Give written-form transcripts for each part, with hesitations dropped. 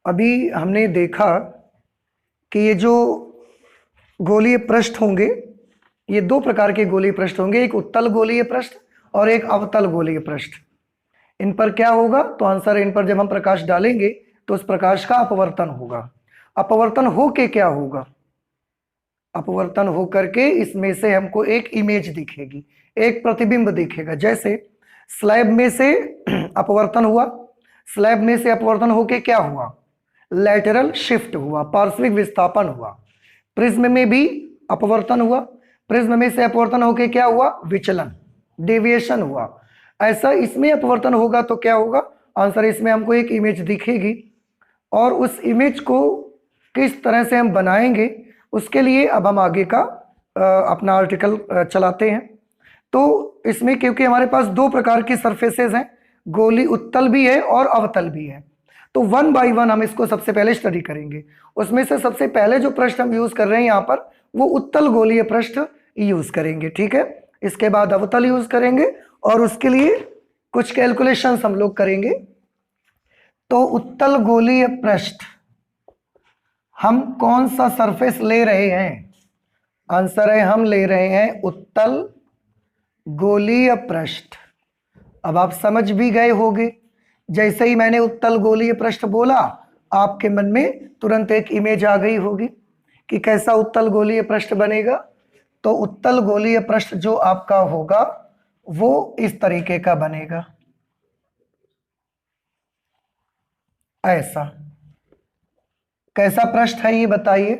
अभी हमने देखा कि ये जो गोलीय पृष्ठ होंगे, ये दो प्रकार के गोलीय पृष्ठ होंगे, एक उत्तल गोलीय पृष्ठ और एक अवतल गोलीय पृष्ठ। इन पर क्या होगा? तो आंसर, इन पर जब हम प्रकाश डालेंगे तो उस प्रकाश का अपवर्तन होगा। अपवर्तन हो के क्या होगा? अपवर्तन हो करके इसमें से हमको एक इमेज दिखेगी, एक प्रतिबिंब दिखेगा। जैसे स्लैब में से अपवर्तन हुआ, स्लैब में से अपवर्तन होके क्या हुआ? लैटरल शिफ्ट हुआ, पार्श्विक विस्थापन हुआ। प्रिज्म में भी अपवर्तन हुआ, प्रिज्म में से अपवर्तन होके क्या हुआ? विचलन, डेविएशन हुआ। ऐसा इसमें अपवर्तन होगा तो क्या होगा? आंसर, इसमें हमको एक इमेज दिखेगी और उस इमेज को किस तरह से हम बनाएंगे उसके लिए अब हम आगे का अपना आर्टिकल चलाते हैं। तो इसमें क्योंकि हमारे पास दो प्रकार की सरफेसेस हैं, गोली उत्तल भी है और अवतल भी है, तो वन बाय वन हम इसको सबसे पहले स्टडी करेंगे। उसमें से सबसे पहले जो पृष्ठ हम यूज कर रहे हैं यहाँ पर वो उत्तल गोलीय पृष्ठ यूज करेंगे, ठीक है। इसके बाद अवतल यूज करेंगे और उसके लिए कुछ कैलकुलेशंस हम लोग करेंगे। तो उत्तल गोलीय पृष्ठ हम कौन सा सरफेस ले रहे हैं? आंसर है, हम ले रहे हैं उत्तल गोलीय पृष्ठ। अब आप समझ भी गए होंगे, जैसे ही मैंने उत्तल गोलीय पृष्ठ बोला आपके मन में तुरंत एक इमेज आ गई होगी कि कैसा उत्तल गोलीय पृष्ठ बनेगा। तो उत्तल गोलीय पृष्ठ जो आपका होगा वो इस तरीके का बनेगा, ऐसा। कैसा पृष्ठ है ये बताइए?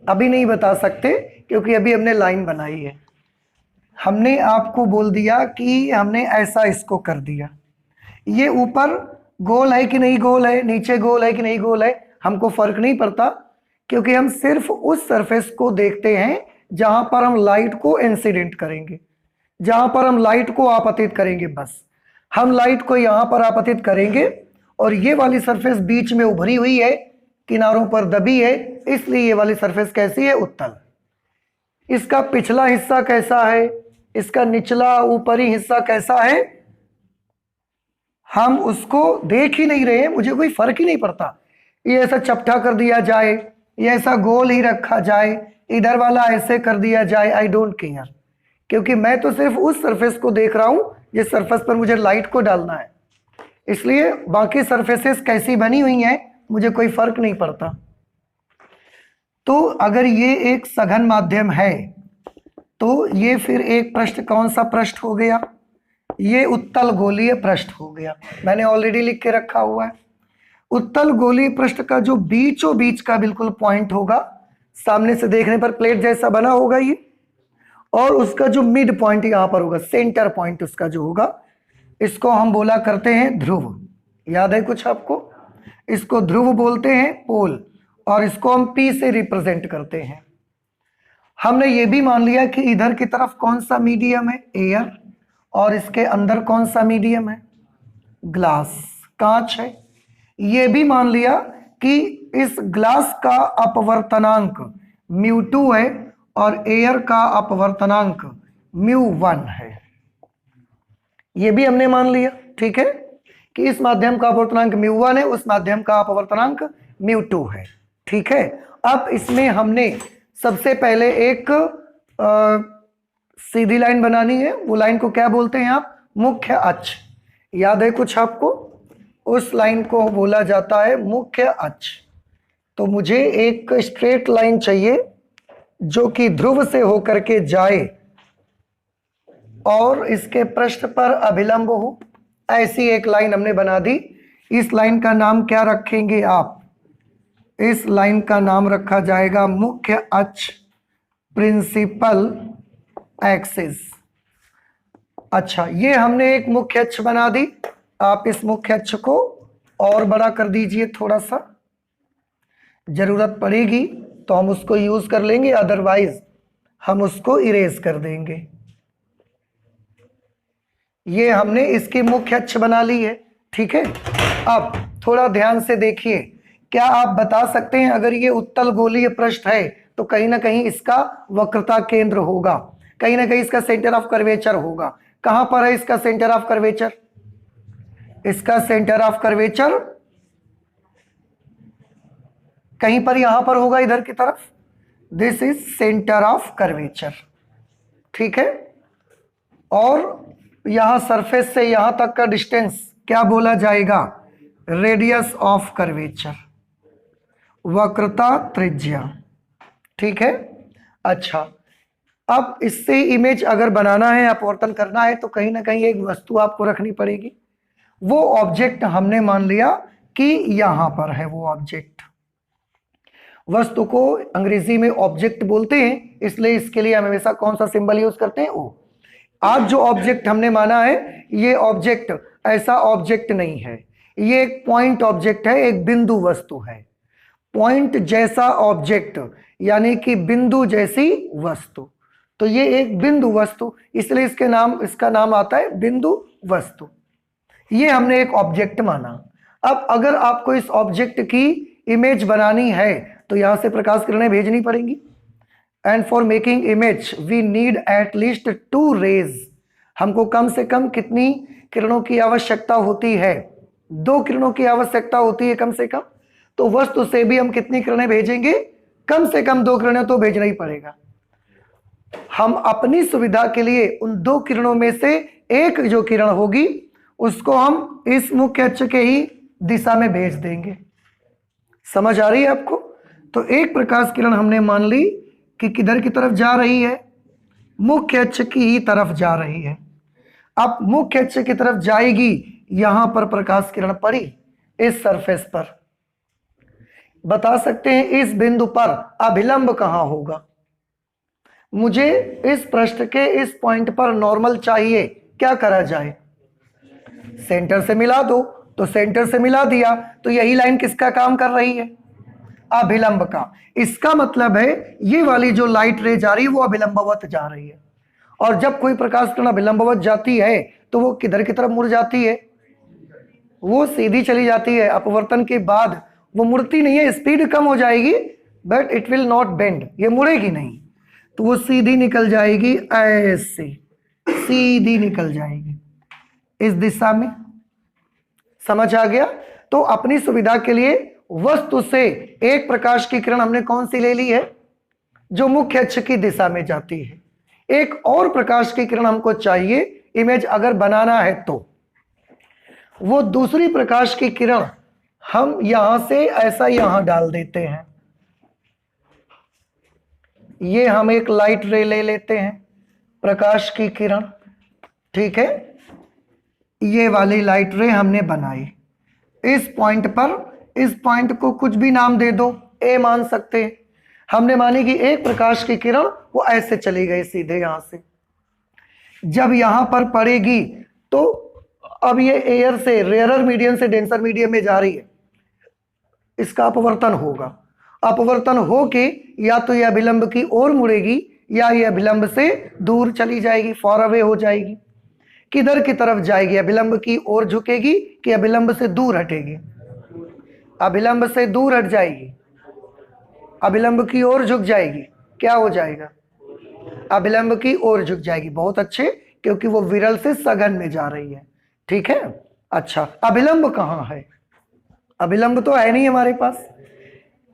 अभी नहीं बता सकते क्योंकि अभी हमने लाइन बनाई है। हमने आपको बोल दिया कि हमने ऐसा इसको कर दिया। ये ऊपर गोल है कि नहीं गोल है, नीचे गोल है कि नहीं गोल है, हमको फर्क नहीं पड़ता क्योंकि हम सिर्फ उस सरफेस को देखते हैं जहां पर हम लाइट को इंसिडेंट करेंगे, जहां पर हम लाइट को आपतित करेंगे। बस हम लाइट को यहां पर आपतित करेंगे और ये वाली सरफेस बीच में उभरी हुई है, किनारों पर दबी है, इसलिए ये वाली सरफेस कैसी है? उत्तल। इसका पिछला हिस्सा कैसा है, इसका निचला ऊपरी हिस्सा कैसा है, हम उसको देख ही नहीं रहे हैं, मुझे कोई फर्क ही नहीं पड़ता। ये ऐसा चपटा कर दिया जाए, ये ऐसा गोल ही रखा जाए, इधर वाला ऐसे कर दिया जाए, आई डोंट केयर, क्योंकि मैं तो सिर्फ उस सरफेस को देख रहा हूं जिस सरफेस पर मुझे लाइट को डालना है। इसलिए बाकी सरफेसेस कैसी बनी हुई हैं मुझे कोई फर्क नहीं पड़ता। तो अगर ये एक सघन माध्यम है तो ये फिर एक पृष्ठ कौन सा पृष्ठ हो गया? ये उत्तल गोलीय पृष्ठ हो गया। मैंने ऑलरेडी लिख के रखा हुआ है। उत्तल गोलीय पृष्ठ का जो बीचों बीच का बिल्कुल पॉइंट होगा, सामने से देखने पर प्लेट जैसा बना होगा ये, और उसका जो मिड पॉइंट यहां पर होगा, सेंटर पॉइंट उसका जो होगा, इसको हम बोला करते हैं ध्रुव। याद है कुछ आपको? इसको ध्रुव बोलते हैं, पोल, और इसको हम P से रिप्रेजेंट करते हैं। हमने ये भी मान लिया कि इधर की तरफ कौन सा मीडियम है? एयर, और इसके अंदर कौन सा मीडियम है? ग्लास, कांच है। ये भी मान लिया कि इस ग्लास का अपवर्तनांक μ2 है और एयर का अपवर्तनांक μ1 है। ये भी हमने मान लिया, ठीक है, कि इस माध्यम का अपवर्तनांक μ1 है, उस माध्यम का अपवर्तनांक μ2 है, ठीक है। अब इसमें हमने सबसे पहले एक सीधी लाइन बनानी है। वो लाइन को क्या बोलते हैं आप? मुख्य अक्ष। याद है कुछ आपको? उस लाइन को बोला जाता है मुख्य अक्ष। तो मुझे एक स्ट्रेट लाइन चाहिए जो कि ध्रुव से होकर के जाए और इसके पृष्ठ पर अभिलंब हो। ऐसी एक लाइन हमने बना दी। इस लाइन का नाम क्या रखेंगे आप? इस लाइन का नाम रखा जाएगा मुख्य अक्ष, प्रिंसिपल एक्सिस। अच्छा, ये हमने एक मुख्य अक्ष बना दी। आप इस मुख्य अक्ष को और बड़ा कर दीजिए थोड़ा सा, जरूरत पड़ेगी तो हम उसको यूज कर लेंगे, अदरवाइज हम उसको इरेज कर देंगे। ये हमने इसकी मुख्य अक्ष बना ली है, ठीक है। अब थोड़ा ध्यान से देखिए, क्या आप बता सकते हैं अगर ये उत्तल गोलीय पृष्ठ है तो कहीं ना कहीं इसका वक्रता केंद्र होगा, कहीं ना कहीं इसका सेंटर ऑफ कर्वेचर होगा। कहां पर है इसका सेंटर ऑफ कर्वेचर? इसका सेंटर ऑफ कर्वेचर कहीं पर यहां पर होगा इधर की तरफ, this is centre of curvature, ठीक है। और यहां सरफेस से यहां तक का डिस्टेंस क्या बोला जाएगा, रेडियस ऑफ कर्वेचर, वक्रता त्रिज्या, ठीक है। अच्छा, अब इससे इमेज अगर बनाना है, अपवर्तन करना है, तो कहीं ना कहीं एक वस्तु आपको रखनी पड़ेगी। वो ऑब्जेक्ट हमने मान लिया कि यहां पर है वो ऑब्जेक्ट। वस्तु को अंग्रेजी में ऑब्जेक्ट बोलते हैं, इसलिए इसके लिए हम हमेशा कौन सा सिंबल यूज करते हैं, ओ। आज जो ऑब्जेक्ट हमने माना है, ये ऑब्जेक्ट ऐसा ऑब्जेक्ट नहीं है, ये एक पॉइंट ऑब्जेक्ट है, एक बिंदु वस्तु है। पॉइंट जैसा ऑब्जेक्ट यानी कि बिंदु जैसी वस्तु, तो ये एक बिंदु वस्तु, इसलिए इसका नाम आता है बिंदु वस्तु। ये हमने एक ऑब्जेक्ट माना। अब अगर आपको इस ऑब्जेक्ट की इमेज बनानी है तो यहां से प्रकाश किरणें भेजनी पड़ेंगी। And for making image we need at least 2 rays. हमको कम से कम कितनी किरणों की आवश्यकता होती है, 2 किरणों की आवश्यकता होती है कम से कम। तो वस्तु से भी हम कितनी किरणें भेजेंगे, कम से कम 2 किरणें तो भेजना ही पड़ेगा। हम अपनी सुविधा के लिए उन 2 किरणों में से एक जो किरण होगी उसको हम इस मुख्य अक्ष के ही दिशा में भेज देंगे। समझ आ रही है आपको? तो एक प्रकाश किरण हमने मान ली कि किधर की तरफ जा रही है, मुख्य अक्ष की ही तरफ जा रही है। अब मुख्य अक्ष की तरफ जाएगी, यहां पर प्रकाश किरण पड़ी इस सरफेस पर। बता सकते हैं इस बिंदु पर अभिलंब कहां होगा? मुझे इस पृष्ठ के इस पॉइंट पर नॉर्मल चाहिए, क्या करा जाए? सेंटर से मिला दो। तो सेंटर से मिला दिया तो यही लाइन किसका काम कर रही है, अभिलंब का। इसका मतलब है ये वाली जो लाइट रे जा रही है वो अभिलंबवत जा रही है। और जब कोई प्रकाश किरण अभिलंबवत जाती है तो वो किधर की तरफ मुड़ जाती है, वो सीधी चली जाती है। अपवर्तन के बाद वो मुड़ती नहीं है, स्पीड कम हो जाएगी but it will not bend, ये मुड़ेगी नहीं। तो वो सीधी निकल जाएगी, ऐसे सीधी निकल जाएगी इस दिशा में। समझ आ गया? तो अपनी सुविधा के लिए वस्तु से एक प्रकाश की किरण हमने कौन सी ले ली है, जो मुख्य अक्ष की दिशा में जाती है। एक और प्रकाश की किरण हमको चाहिए इमेज अगर बनाना है तो। वो दूसरी प्रकाश की किरण हम यहां से ऐसा यहां डाल देते हैं। ये हम एक लाइट रे ले लेते हैं, प्रकाश की किरण, ठीक है। ये वाली लाइट रे हमने बनाई इस पॉइंट पर। इस पॉइंट को कुछ भी नाम दे दो, ए मान सकते हैं। हमने मानी कि एक प्रकाश की किरण वो ऐसे चली गई सीधे यहां से, जब यहां पर पड़ेगी तो अब ये एयर से रेयरर मीडियम से डेंसर मीडियम में जा रही है, इसका अपवर्तन होगा। अपवर्तन होके या तो यह अभिलंब की ओर मुड़ेगी या यह अभिलंब से दूर चली जाएगी, फॉर अवे हो जाएगी। किधर की तरफ जाएगी, अभिलंब की ओर झुकेगी कि अभिलंब से दूर हटेगी? अभिलंब से दूर हट जाएगी, अभिलंब की ओर झुक जाएगी, क्या हो जाएगा? अभिलंब की ओर झुक जाएगी। बहुत अच्छे, क्योंकि वो विरल से सघन में जा रही है, ठीक है। अच्छा, अभिलंब कहां है? अभिलंब तो है नहीं हमारे पास,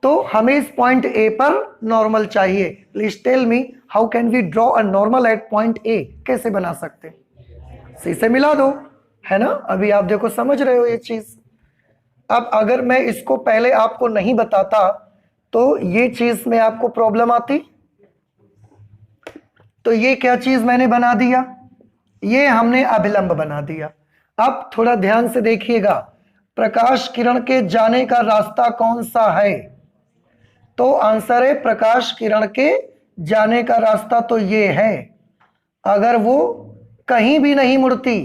तो हमें इस पॉइंट ए पर नॉर्मल चाहिए। Please tell me how can we draw a normal at point A? कैसे बना सकते? सी से मिला दो, है ना। अभी आप देखो समझ रहे हो ये चीज। अब अगर मैं इसको पहले आपको नहीं बताता तो ये चीज में आपको प्रॉब्लम आती। तो ये क्या चीज मैंने बना दिया, ये हमने अभिलंब बना दिया। अब थोड़ा ध्यान से देखिएगा, प्रकाश किरण के जाने का रास्ता कौन सा है? तो आंसर है प्रकाश किरण के जाने का रास्ता तो ये है। अगर वो कहीं भी नहीं मुड़ती,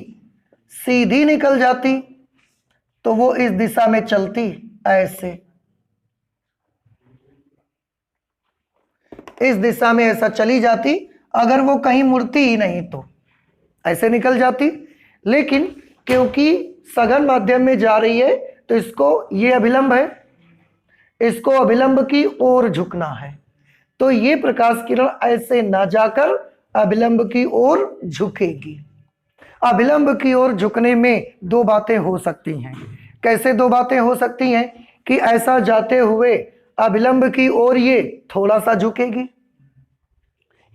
सीधी निकल जाती, तो वो इस दिशा में चलती, ऐसे इस दिशा में ऐसा चली जाती। अगर वो कहीं मुड़ती ही नहीं तो ऐसे निकल जाती। लेकिन क्योंकि सघन माध्यम में जा रही है तो इसको, ये अभिलंब है, इसको अभिलंब की ओर झुकना है। तो ये प्रकाश किरण ऐसे ना जाकर अभिलंब की ओर झुकेगी। अभिलंब की ओर झुकने में 2 बातें हो सकती हैं। कैसे 2 बातें हो सकती हैं? कि ऐसा जाते हुए अभिलंब की ओर ये थोड़ा सा झुकेगी,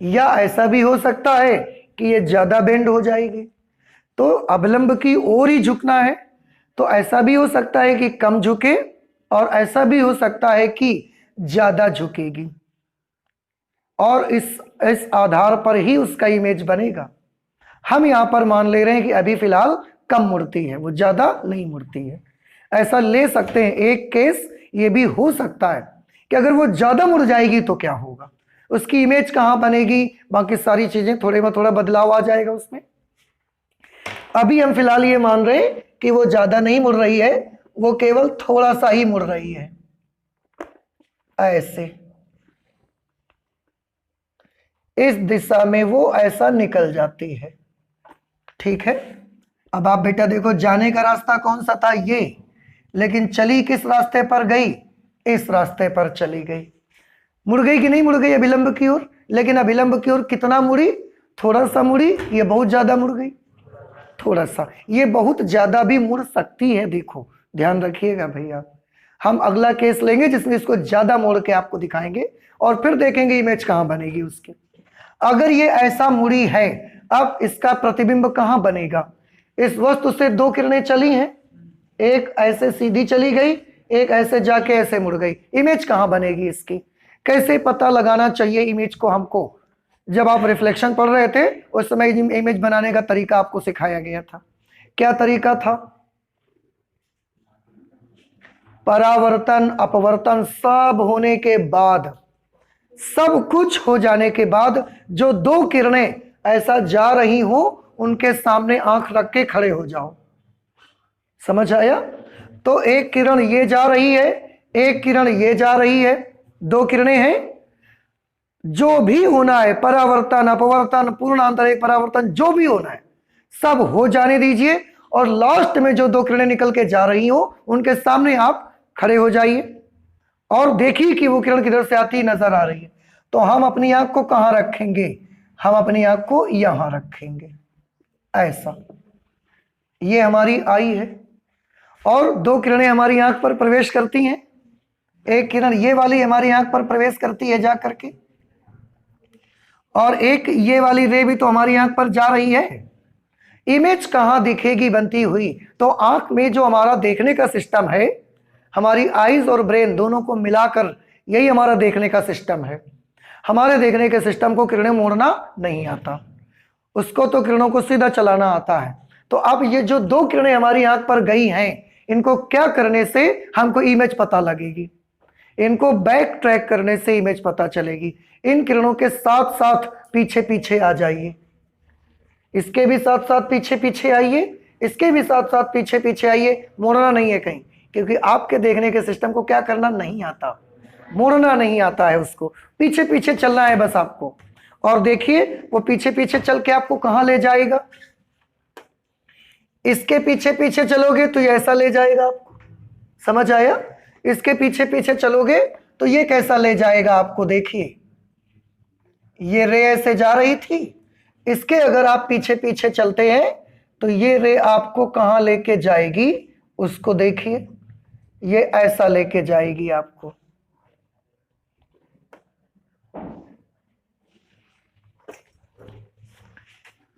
या ऐसा भी हो सकता है कि ये ज्यादा बेंड हो जाएगी। तो अभिलंब की ओर ही झुकना है, तो ऐसा भी हो सकता है कि कम झुके, और ऐसा भी हो सकता है कि ज्यादा झुकेगी, और इस आधार पर ही उसका इमेज बनेगा। हम यहां पर मान ले रहे हैं कि अभी फिलहाल कम मुड़ती है, वो ज्यादा नहीं मुड़ती है, ऐसा ले सकते हैं। एक केस ये भी हो सकता है कि अगर वो ज्यादा मुड़ जाएगी तो क्या होगा, उसकी इमेज कहां बनेगी, बाकी सारी चीजें थोड़े में थोड़ा बदलाव आ जाएगा उसमें। अभी हम फिलहाल ये मान रहे हैं कि वो ज्यादा नहीं मुड़ रही है, वो केवल थोड़ा सा ही मुड़ रही है, ऐसे इस दिशा में वो ऐसा निकल जाती है। ठीक है, अब आप बेटा देखो, जाने का रास्ता कौन सा था, ये, लेकिन चली किस रास्ते पर गई, इस रास्ते पर चली गई। मुड़ गई कि नहीं मुड़ गई अभिलंब की ओर, लेकिन अभिलंब की ओर कितना मुड़ी, थोड़ा सा मुड़ी, ये बहुत ज्यादा मुड़ गई, थोड़ा सा, ये बहुत ज्यादा भी मुड़ सकती है। देखो ध्यान रखिएगा भैया, हम अगला केस लेंगे जिसमें इसको ज्यादा मोड़ के आपको दिखाएंगे, और फिर देखेंगे इमेज कहां बनेगी उसकी। अगर ये ऐसा मुड़ी है, अब इसका प्रतिबिंब कहां बनेगा, इस वस्तु से दो किरणें चली हैं, एक ऐसे सीधी चली गई, एक ऐसे जाके ऐसे मुड़ गई, इमेज कहां बनेगी इसकी, कैसे पता लगाना चाहिए इमेज को हमको। जब आप रिफ्लेक्शन पढ़ रहे थे उस समय इमेज बनाने का तरीका आपको सिखाया गया था। क्या तरीका था, परावर्तन अपवर्तन सब होने के बाद, सब कुछ हो जाने के बाद, जो दो किरणें ऐसा जा रही हो उनके सामने आंख रख के खड़े हो जाओ। समझ आया? तो एक किरण ये जा रही है, एक किरण ये जा रही है, दो किरणें हैं, जो भी होना है, परावर्तन अपवर्तन पूर्णांतरिक परावर्तन जो भी होना है सब हो जाने दीजिए, और लास्ट में जो दो किरणें निकल के जा रही हो उनके सामने आप खड़े हो जाइए और देखिए कि वो किरण किधर से आती नजर आ रही है। तो हम अपनी आंख को कहां रखेंगे, हम अपनी आंख को यहां रखेंगे, ऐसा, ये हमारी आई है, और दो किरणें हमारी आंख पर प्रवेश करती हैं, एक किरण ये वाली हमारी आंख पर प्रवेश करती है जा करके, और एक ये वाली रे भी तो हमारी आंख पर जा रही है। इमेज कहां दिखेगी बनती हुई, तो आंख में जो हमारा देखने का सिस्टम है, हमारी आईज और ब्रेन दोनों को मिलाकर यही हमारा देखने का सिस्टम है। हमारे देखने के सिस्टम को किरणें मोड़ना नहीं आता, उसको तो किरणों को सीधा चलाना आता है। तो अब ये जो दो किरणें हमारी आंख पर गई हैं, इनको क्या करने से हमको इमेज पता लगेगी, इनको बैक ट्रैक करने से इमेज पता चलेगी। इन किरणों के साथ साथ पीछे पीछे आ जाइए, इसके भी साथ साथ पीछे पीछे आइए, इसके भी साथ साथ पीछे पीछे आइए, मोड़ना नहीं है कहीं, क्योंकि आपके देखने के सिस्टम को क्या करना नहीं आता, मोड़ना नहीं आता है, उसको पीछे पीछे चलना है बस आपको। और देखिए वो पीछे पीछे चल के आपको कहां ले जाएगा, इसके पीछे पीछे चलोगे तो ये ऐसा ले जाएगा आपको, समझ आया? इसके पीछे पीछे चलोगे तो ये कैसा ले जाएगा आपको, देखिए ये रे ऐसे जा रही थी, इसके अगर आप पीछे पीछे चलते हैं तो ये रे आपको कहां लेके जाएगी, उसको देखिए, ये ऐसा लेके जाएगी आपको,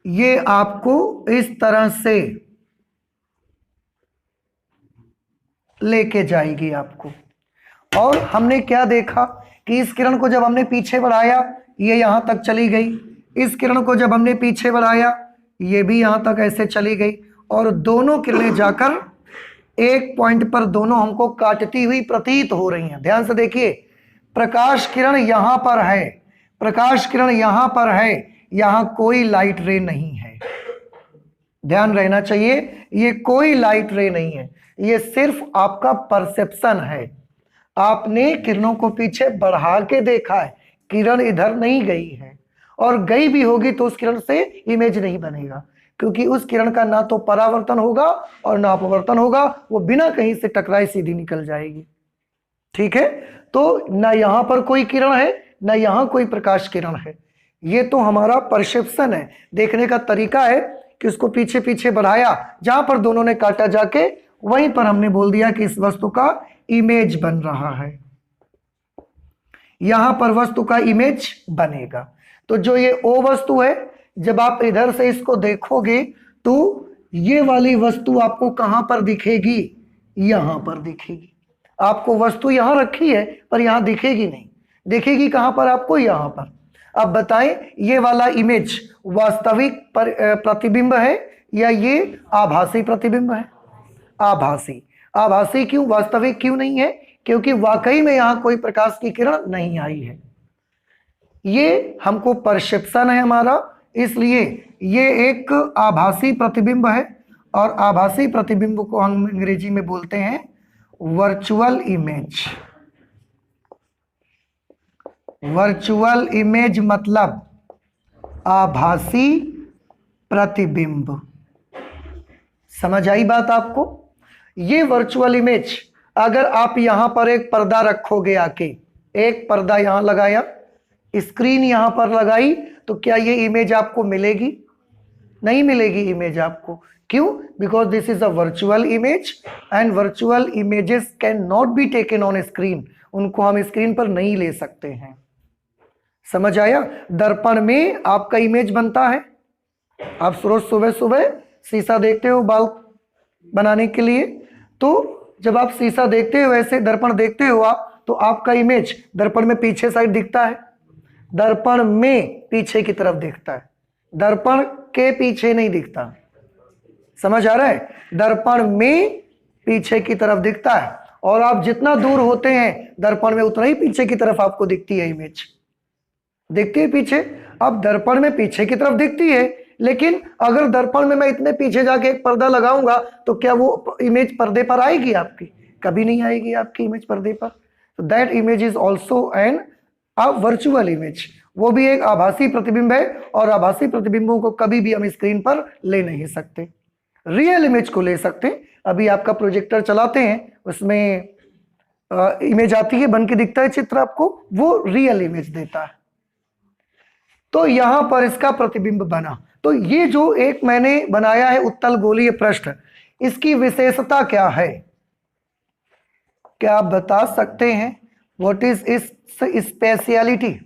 ये आपको इस तरह से लेके जाएगी आपको। और हमने क्या देखा कि इस किरण को जब हमने पीछे बढ़ाया ये यहां तक चली गई, इस किरण को जब हमने पीछे बढ़ाया ये भी यहां तक ऐसे चली गई, और दोनों किरणें जाकर एक पॉइंट पर दोनों हमको काटती हुई प्रतीत हो रही हैं। ध्यान से देखिए, प्रकाश किरण यहां पर है, प्रकाश किरण यहां पर है, यहां कोई लाइट रे नहीं है, ध्यान रहना चाहिए, ये कोई लाइट रे नहीं है, ये सिर्फ आपका परसेप्शन है। आपने किरणों को पीछे बढ़ा के देखा है, किरण इधर नहीं गई है, और गई भी होगी तो उस किरण से इमेज नहीं बनेगा, क्योंकि उस किरण का ना तो परावर्तन होगा और ना अपवर्तन होगा, वो बिना कहीं से टकराए सीधी निकल जाएगी। ठीक है, तो ना यहां पर कोई किरण है ना यहां कोई प्रकाश किरण है, ये तो हमारा परसेप्शन है, देखने का तरीका है कि उसको पीछे पीछे बढ़ाया, जहां पर दोनों ने काटा जाके वहीं पर हमने बोल दिया कि इस वस्तु का इमेज बन रहा है। यहां पर वस्तु का इमेज बनेगा। तो जो ये ओ वस्तु है, जब आप इधर से इसको देखोगे तो ये वाली वस्तु आपको कहां पर दिखेगी, यहां पर दिखेगी। आपको वस्तु यहां रखी है पर यहां दिखेगी नहीं, दिखेगी कहां पर आपको, यहां पर। अब बताएं ये वाला इमेज वास्तविक प्रतिबिंब है या ये आभासी प्रतिबिंब है? आभासी। आभासी क्यों, वास्तविक क्यों नहीं है? क्योंकि वाकई में यहां कोई प्रकाश की किरण नहीं आई है। ये हमको परसेप्शन है हमारा, इसलिए ये एक आभासी प्रतिबिंब है। और आभासी प्रतिबिंब को हम अंग्रेजी में बोलते हैं वर्चुअल इमेज। वर्चुअल इमेज मतलब आभासी प्रतिबिंब। समझ आई बात आपको? ये वर्चुअल इमेज, अगर आप यहां पर एक पर्दा रखोगे, आके एक पर्दा यहां लगाया, स्क्रीन यहां पर लगाई, तो क्या ये इमेज आपको मिलेगी? नहीं मिलेगी इमेज आपको। क्यों? Because this is a virtual image and virtual images can not be taken on screen. उनको हम स्क्रीन पर नहीं ले सकते हैं। समझ आया? दर्पण में आपका इमेज बनता है। आप रोज सुबह सुबह शीशा देखते हो बाल बनाने के लिए, तो जब आप शीशा देखते हो, ऐसे दर्पण देखते हो आप, तो आपका इमेज दर्पण में पीछे साइड दिखता है, दर्पण में पीछे की तरफ दिखता है, दर्पण के पीछे नहीं दिखता। समझ आ रहा है? दर्पण में पीछे की तरफ दिखता है, और आप जितना दूर होते हैं दर्पण में उतना ही पीछे की तरफ आपको दिखती है इमेज। दिखती है पीछे। अब दर्पण में पीछे की तरफ दिखती है, लेकिन अगर दर्पण में मैं इतने पीछे जाके एक पर्दा लगाऊंगा तो क्या वो इमेज पर्दे पर आएगी आपकी? कभी नहीं आएगी आपकी इमेज पर्दे पर। तो that image is also an a virtual image. वो भी एक आभासी प्रतिबिंब है, और आभासी प्रतिबिंबों को कभी भी हम स्क्रीन पर ले नहीं सकते। रियल इमेज को ले सकते। अभी आपका प्रोजेक्टर चलाते हैं, उसमें इमेज आती है, बन के दिखता है चित्र आपको, वो रियल इमेज देता है। तो यहां पर इसका प्रतिबिंब बना। तो ये जो एक मैंने बनाया है उत्तल गोलीय पृष्ठ, इसकी विशेषता क्या है? क्या आप बता सकते हैं? व्हाट इज इस स्पेशलिटी?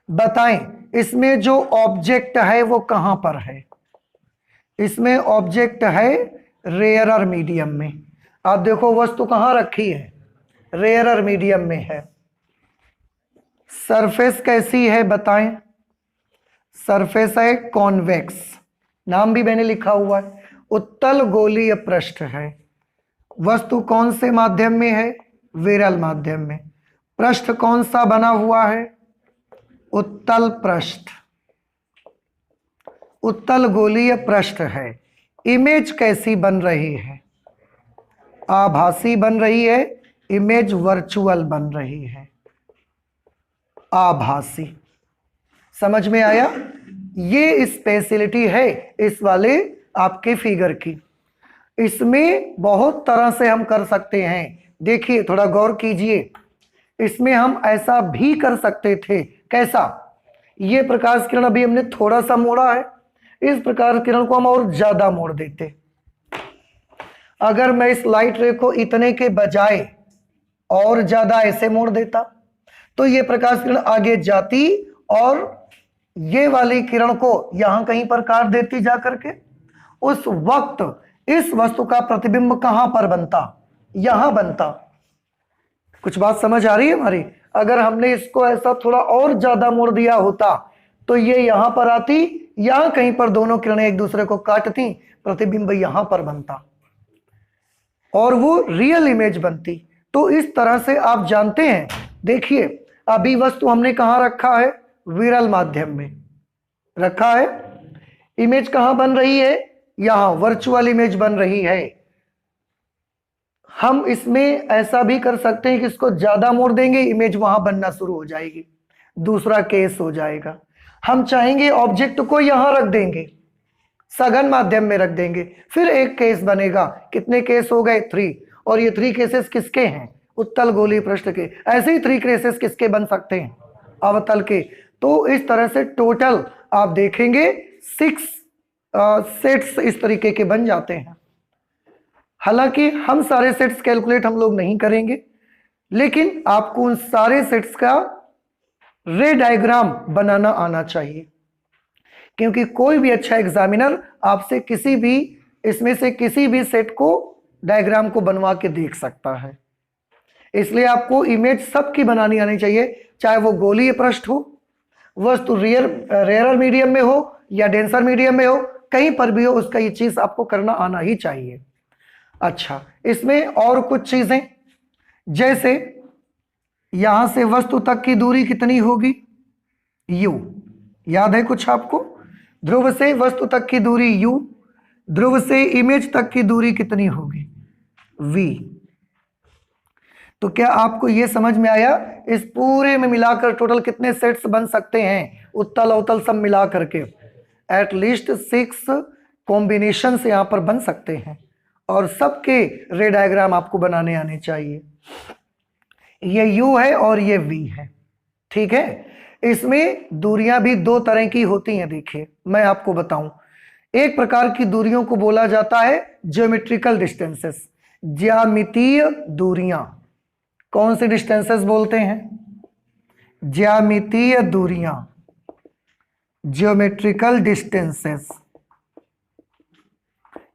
बताएं। इसमें जो ऑब्जेक्ट है वो कहां पर है? इसमें ऑब्जेक्ट है रेयरर मीडियम में। आप देखो वस्तु कहां रखी है? रेयरर मीडियम में है। सरफेस कैसी है बताएं? सरफेस है कॉन्वेक्स, नाम भी मैंने लिखा हुआ है। उत्तल गोलीय पृष्ठ है। वस्तु कौन से माध्यम में है? विरल माध्यम में। पृष्ठ कौन सा बना हुआ है? उत्तल पृष्ठ। उत्तल गोलीय पृष्ठ है। इमेज कैसी बन रही है? आभासी बन रही है। इमेज वर्चुअल बन रही है, आभासी। समझ में आया? ये स्पेशलिटी है इस वाले आपके फिगर की। इसमें बहुत तरह से हम कर सकते हैं। देखिए, थोड़ा गौर कीजिए। इसमें हम ऐसा भी कर सकते थे। कैसा? ये प्रकाश किरण अभी हमने थोड़ा सा मोड़ा है, इस प्रकाश किरण को हम और ज्यादा मोड़ देते। अगर मैं इस लाइट रे को इतने के बजाय और ज्यादा ऐसे मोड़ देता, तो ये प्रकाश किरण आगे जाती और ये वाली किरण को यहां कहीं पर काट देती जा करके। उस वक्त इस वस्तु का प्रतिबिंब कहां पर बनता? यहां बनता। कुछ बात समझ आ रही है हमारी? अगर हमने इसको ऐसा थोड़ा और ज्यादा मोड़ दिया होता तो ये यहां पर आती, यहां कहीं पर दोनों किरणें एक दूसरे को काटती, प्रतिबिंब यहां पर बनता और वो रियल इमेज बनती। तो इस तरह से आप जानते हैं। देखिए, अभी वस्तु हमने कहां रखा है? विरल माध्यम में रखा है। इमेज कहां बन रही है? यहां वर्चुअल इमेज बन रही है। हम इसमें ऐसा भी कर सकते हैं कि इसको ज्यादा मोड़ देंगे, इमेज वहां बनना शुरू हो जाएगी, दूसरा केस हो जाएगा। हम चाहेंगे ऑब्जेक्ट को यहां रख देंगे, सघन माध्यम में रख देंगे, फिर एक केस बनेगा। कितने केस हो गए? 3। और ये 3 केसेस किसके हैं? उत्तल गोलीय पृष्ठ के। ऐसे ही 3 केसेस किसके बन सकते हैं? अवतल के। तो इस तरह से टोटल आप देखेंगे 6 सेट्स इस तरीके के बन जाते हैं। हालांकि हम सारे सेट्स कैलकुलेट हम लोग नहीं करेंगे, लेकिन आपको उन सारे सेट्स का रे डायग्राम बनाना आना चाहिए, क्योंकि कोई भी अच्छा एग्जामिनर आपसे किसी भी इसमें से किसी भी सेट को डायग्राम को बनवा के देख सकता है। इसलिए आपको इमेज सबकी बनानी आनी चाहिए, चाहे वो गोलीय पृष्ठ हो, वस्तु रेयर मीडियम में हो या डेंसर मीडियम में हो, कहीं पर भी हो, उसका ये चीज आपको करना आना ही चाहिए। अच्छा, इसमें और कुछ चीजें, जैसे यहां से वस्तु तक की दूरी कितनी होगी, u, याद है कुछ आपको? ध्रुव से वस्तु तक की दूरी u, ध्रुव से इमेज तक की दूरी कितनी होगी, v। तो क्या आपको यह समझ में आया? इस पूरे में मिलाकर टोटल कितने सेट्स बन सकते हैं, उत्तल अवतल सब मिला करके? एटलीस्ट 6 कॉम्बिनेशन से यहां पर बन सकते हैं, और सबके रे डायग्राम आपको बनाने आने चाहिए। ये u है और ये v है, ठीक है। इसमें दूरियां भी दो तरह की होती हैं। देखिए मैं आपको बताऊं, एक प्रकार की दूरियों को बोला जाता है ज्योमेट्रिकल डिस्टेंसेस, ज्यामितीय दूरियां। कौन सी डिस्टेंसेस बोलते हैं? ज्यामितीय दूरियां, ज्योमेट्रिकल डिस्टेंसेस।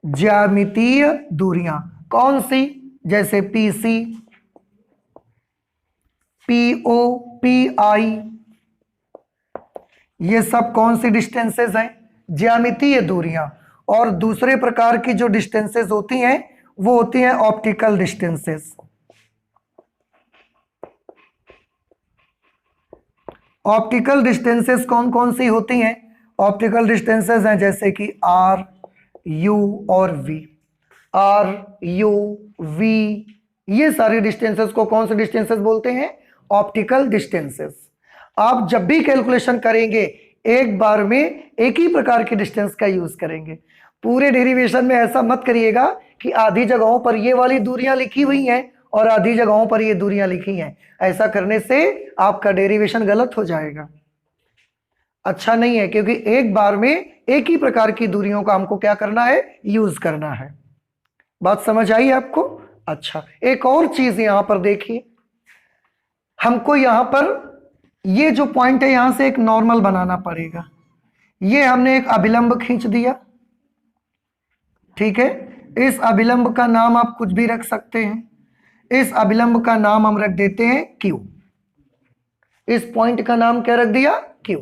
ज्यामितीय दूरियां कौन सी? जैसे PC, PO, PI, ये सब कौन सी डिस्टेंसेस हैं? ज्यामितीय दूरियां। और दूसरे प्रकार की जो डिस्टेंसेस होती हैं वो होती हैं ऑप्टिकल डिस्टेंसेस। ऑप्टिकल डिस्टेंसेस कौन कौन सी होती हैं? ऑप्टिकल डिस्टेंसेस हैं जैसे कि R, U और V। R, U, V, ये सारी डिस्टेंसेस को कौन से डिस्टेंसेस बोलते हैं? Optical distances. आप जब भी कैलकुलेशन करेंगे एक बार में एक ही प्रकार के डिस्टेंस का यूज करेंगे। पूरे डेरिवेशन में ऐसा मत करिएगा कि आधी जगहों पर ये वाली दूरियां लिखी हुई हैं और आधी जगहों पर ये दूरियां लिखी हैं। ऐसा करने से आपका डेरिवेशन गलत हो जाएगा, अच्छा नहीं है, क्योंकि एक बार में एक ही प्रकार की दूरियों का हमको क्या करना है? यूज करना है। बात समझ आई आपको? अच्छा, एक और चीज यहां पर देखिए, हमको यहां पर ये जो पॉइंट है यहां से एक नॉर्मल बनाना पड़ेगा। ये हमने एक अभिलंब खींच दिया, ठीक है। इस अभिलंब का नाम आप कुछ भी रख सकते हैं। इस अभिलंब का नाम हम रख देते हैं Q। इस पॉइंट का नाम क्या रख दिया? Q।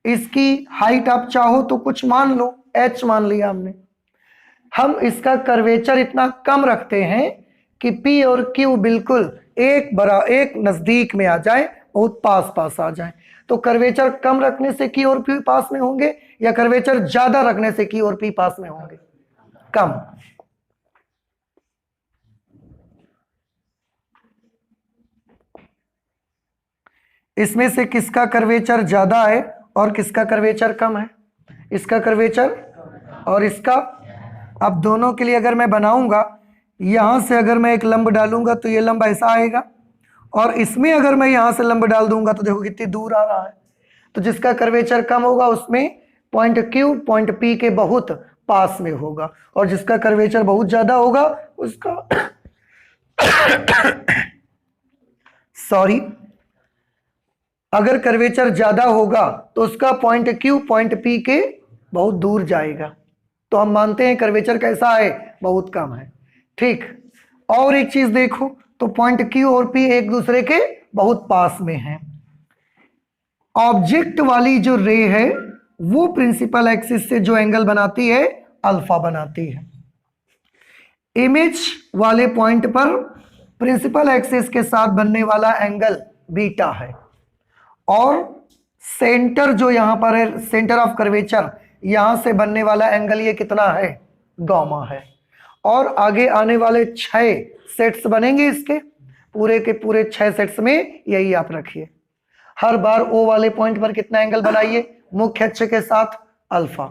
इसकी हाइट आप चाहो तो कुछ मान लो, H मान लिया हमने। हम इसका कर्वेचर इतना कम रखते हैं कि P और Q बिल्कुल एक नजदीक में आ जाए, बहुत पास पास आ जाए। तो कर्वेचर कम रखने से Q और P पास में होंगे, या कर्वेचर ज्यादा रखने से Q और P पास में होंगे? कम। इसमें से किसका कर्वेचर ज्यादा है और किसका कर्वेचर कम है? इसका कर्वेचर और इसका। अब दोनों के लिए अगर मैं बनाऊंगा, यहां से अगर मैं एक लंब डालूंगा तो ये लंब ऐसा आएगा, और इसमें अगर मैं यहां से लंब डाल दूंगा तो देखो कितनी दूर आ रहा है। तो जिसका कर्वेचर कम होगा उसमें पॉइंट Q पॉइंट P के बहुत पास में होगा, और जिसका कर्वेचर बहुत ज्यादा होगा उसका सॉरी, अगर कर्वेचर ज्यादा होगा तो उसका पॉइंट Q पॉइंट P के बहुत दूर जाएगा। तो हम मानते हैं कर्वेचर कैसा है? बहुत कम है, ठीक। और एक चीज देखो, तो पॉइंट Q और P एक दूसरे के बहुत पास में हैं। ऑब्जेक्ट वाली जो रे है वो प्रिंसिपल एक्सिस से जो एंगल बनाती है अल्फा बनाती है। इमेज वाले पॉइंट पर प्रिंसिपल एक्सिस के साथ बनने वाला एंगल बीटा है, और सेंटर जो यहां पर है, सेंटर ऑफ कर्वेचर, यहां से बनने वाला एंगल ये कितना है? गामा है। और आगे आने वाले 6 सेट्स बनेंगे इसके, पूरे के पूरे 6 सेट्स में यही आप रखिए। हर बार O वाले पॉइंट पर कितना एंगल बनाइए? मुख्य अक्ष के साथ अल्फा,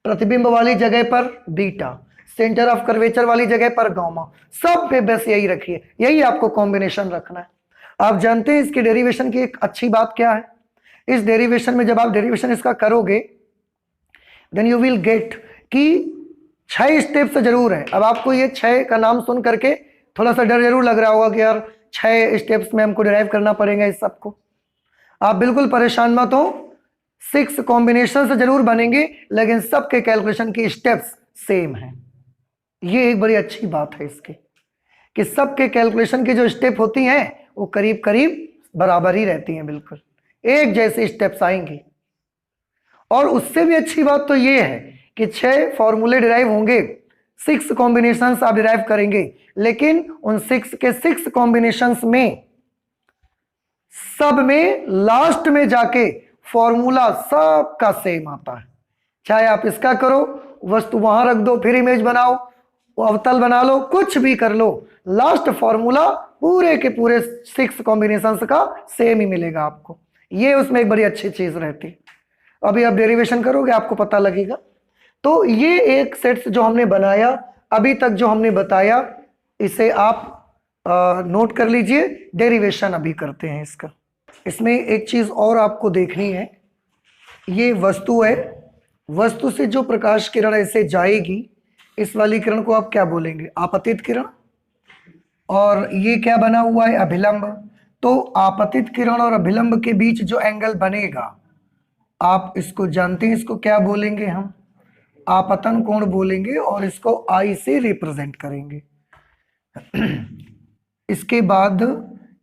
प्रतिबिंब वाली जगह पर बीटा, सेंटर ऑफ कर्वेचर वाली जगह पर गामा, सब पे बस यही रखिए, यही आपको कॉम्बिनेशन रखना है। आप जानते हैं इसकी डेरिवेशन की एक अच्छी बात क्या है? इस डेरिवेशन में जब आप डेरिवेशन इसका करोगे देन यू विल गेट कि 6 स्टेप्स जरूर है। अब आपको ये 6 का नाम सुन करके थोड़ा सा डर जरूर लग रहा होगा कि यार 6 स्टेप्स में हमको डिराइव करना पड़ेगा इस सबको। आप बिल्कुल परेशान मत हो, 6 कॉम्बिनेशन से जरूर बनेंगे, लेकिन सबके कैलकुलेशन की स्टेप्स सेम है। ये एक बड़ी अच्छी बात है इसकी, कि सबके कैलकुलेशन की जो स्टेप होती हैं वो करीब करीब बराबर ही रहती हैं, बिल्कुल एक जैसे स्टेप्स आएंगी। और उससे भी अच्छी बात तो ये है कि 6 फॉर्मूले डिराइव होंगे, 6 कॉम्बिनेशंस आप डिराइव करेंगे, लेकिन उन 6 के 6 कॉम्बिनेशंस में सब में लास्ट में जाके फॉर्मूला सबका सेम आता है। चाहे आप इसका करो, वस्तु वहां रख दो, फिर इमेज बनाओ, वो अवतल बना लो, कुछ भी कर लो, लास्ट फॉर्मूला पूरे के पूरे 6 कॉम्बिनेशंस का सेम ही मिलेगा आपको। ये उसमें एक बड़ी अच्छी चीज रहती है। अभी आप डेरिवेशन करोगे आपको पता लगेगा। तो ये एक सेट्स जो हमने बनाया अभी तक, जो हमने बताया, इसे आप नोट कर लीजिए। डेरिवेशन अभी करते हैं इसका। इसमें एक चीज और आपको देखनी है, ये वस्तु है, वस्तु से जो प्रकाश किरण ऐसे जाएगी, इस वाली किरण को आप क्या बोलेंगे? आपतित किरण। और ये क्या बना हुआ है? अभिलंब। तो आपतित किरण और अभिलंब के बीच जो एंगल बनेगा, आप इसको जानते हैं, इसको क्या बोलेंगे? हम आपतन कोण बोलेंगे, और इसको आई से रिप्रेजेंट करेंगे। इसके बाद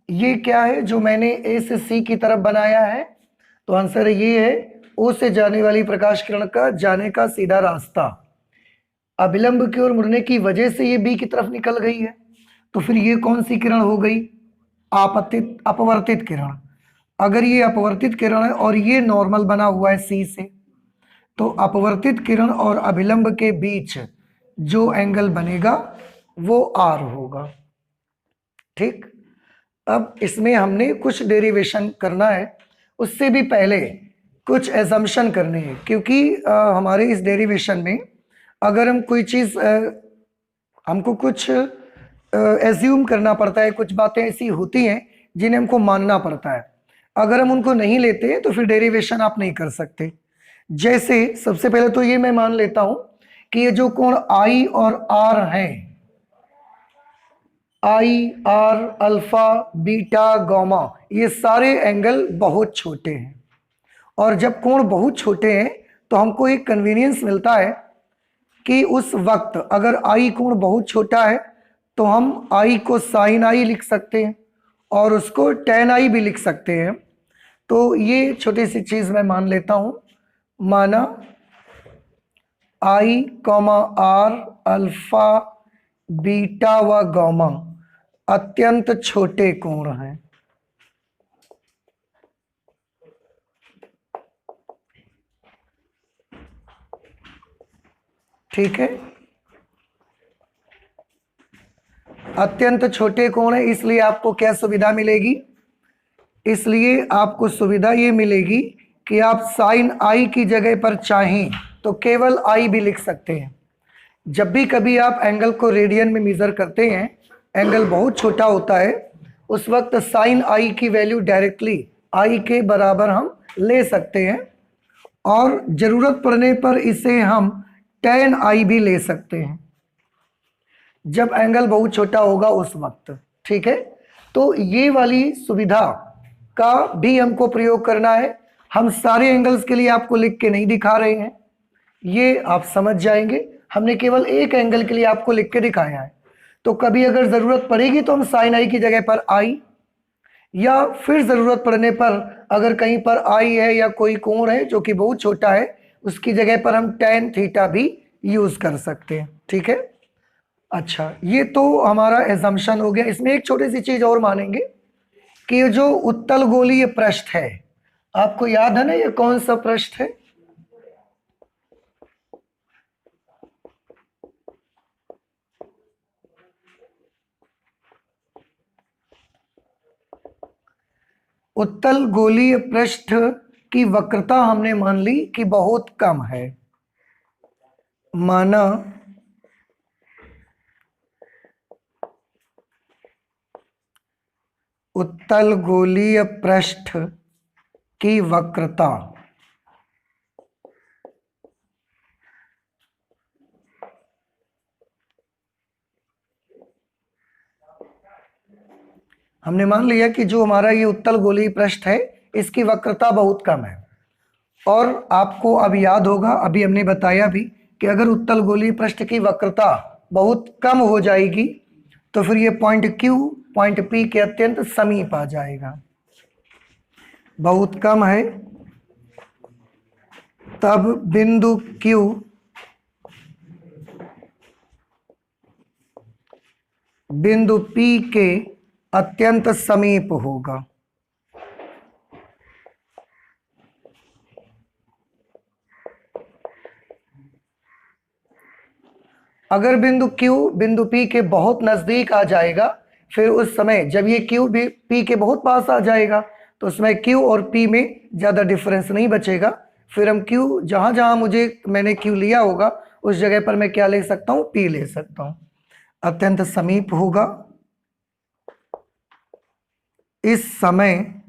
ये क्या है जो मैंने ए से सी की तरफ बनाया है? तो आंसर ये है ओ से जाने वाली प्रकाश किरण का जाने का सीधा रास्ता अभिलंब की ओर मुड़ने की वजह से ये बी की तरफ निकल गई है। तो फिर ये कौन सी किरण हो गई? आपतित अपवर्तित किरण। अगर ये अपवर्तित किरण है और ये नॉर्मल बना हुआ है सी से, तो अपवर्तित किरण और अभिलंब के बीच जो एंगल बनेगा वो आर होगा। ठीक। अब इसमें हमने कुछ डेरिवेशन करना है, उससे भी पहले कुछ एजम्पशन करने हैं, क्योंकि हमारे इस डेरिवेशन में अगर हम कोई चीज़ हमको कुछ एज्यूम करना पड़ता है, कुछ बातें ऐसी होती हैं जिन्हें हमको मानना पड़ता है। अगर हम उनको नहीं लेते तो फिर डेरिवेशन आप नहीं कर सकते। जैसे सबसे पहले तो ये मैं मान लेता हूं कि ये जो कोण आई और आर हैं, आई, आर, अल्फा, बीटा, गामा, ये सारे एंगल बहुत छोटे हैं। और जब कोण बहुत छोटे हैं तो हमको एक कन्वीनियंस मिलता है कि उस वक्त अगर आई कोण बहुत छोटा है तो हम आई को साइन आई लिख सकते हैं और उसको टेन आई भी लिख सकते हैं। तो ये छोटी सी चीज मैं मान लेता हूं, माना आई कॉमा आर, अल्फा, बीटा व गामा अत्यंत छोटे कोण हैं। ठीक है, अत्यंत छोटे कोण है, इसलिए आपको क्या सुविधा मिलेगी? इसलिए आपको सुविधा ये मिलेगी कि आप साइन आई की जगह पर चाहें तो केवल आई भी लिख सकते हैं। जब भी कभी आप एंगल को रेडियन में मेजर करते हैं, एंगल बहुत छोटा होता है, उस वक्त साइन आई की वैल्यू डायरेक्टली आई के बराबर हम ले सकते हैं, और जरूरत पड़ने पर इसे हम टेन आई भी ले सकते हैं जब एंगल बहुत छोटा होगा उस वक्त। ठीक है, तो ये वाली सुविधा का भी हमको प्रयोग करना है। हम सारे एंगल्स के लिए आपको लिख के नहीं दिखा रहे हैं, ये आप समझ जाएंगे, हमने केवल एक एंगल के लिए आपको लिख के दिखाया है। तो कभी अगर जरूरत पड़ेगी तो हम साइन आई की जगह पर आई, या फिर जरूरत पड़ने पर अगर कहीं पर आई है या कोई कोण है जो कि बहुत छोटा है, उसकी जगह पर हम टेन थीटा भी यूज कर सकते हैं। ठीक है, अच्छा, ये तो हमारा एजम्पशन हो गया। इसमें एक छोटी सी चीज और मानेंगे कि ये जो उत्तल गोलीय पृष्ठ है, आपको याद है ना ये कौन सा पृष्ठ है? उत्तल गोलीय पृष्ठ की वक्रता हमने मान ली कि बहुत कम है। माना उत्तल गोलीय पृष्ठ की वक्रता हमने मान लिया कि जो हमारा ये उत्तल गोलीय पृष्ठ है इसकी वक्रता बहुत कम है। और आपको अब याद होगा, अभी हमने बताया भी कि अगर उत्तल गोलीय पृष्ठ की वक्रता बहुत कम हो जाएगी तो फिर ये पॉइंट Q पॉइंट P के अत्यंत समीप आ जाएगा। बहुत कम है तब बिंदु Q बिंदु P के अत्यंत समीप होगा। अगर बिंदु Q बिंदु P के बहुत नजदीक आ जाएगा, फिर उस समय जब ये Q भी P के बहुत पास आ जाएगा तो उसमें Q और P में ज्यादा डिफरेंस नहीं बचेगा। फिर हम Q जहां जहां मैंने Q लिया होगा उस जगह पर मैं क्या ले सकता हूं, P ले सकता हूं। अत्यंत समीप होगा, इस समय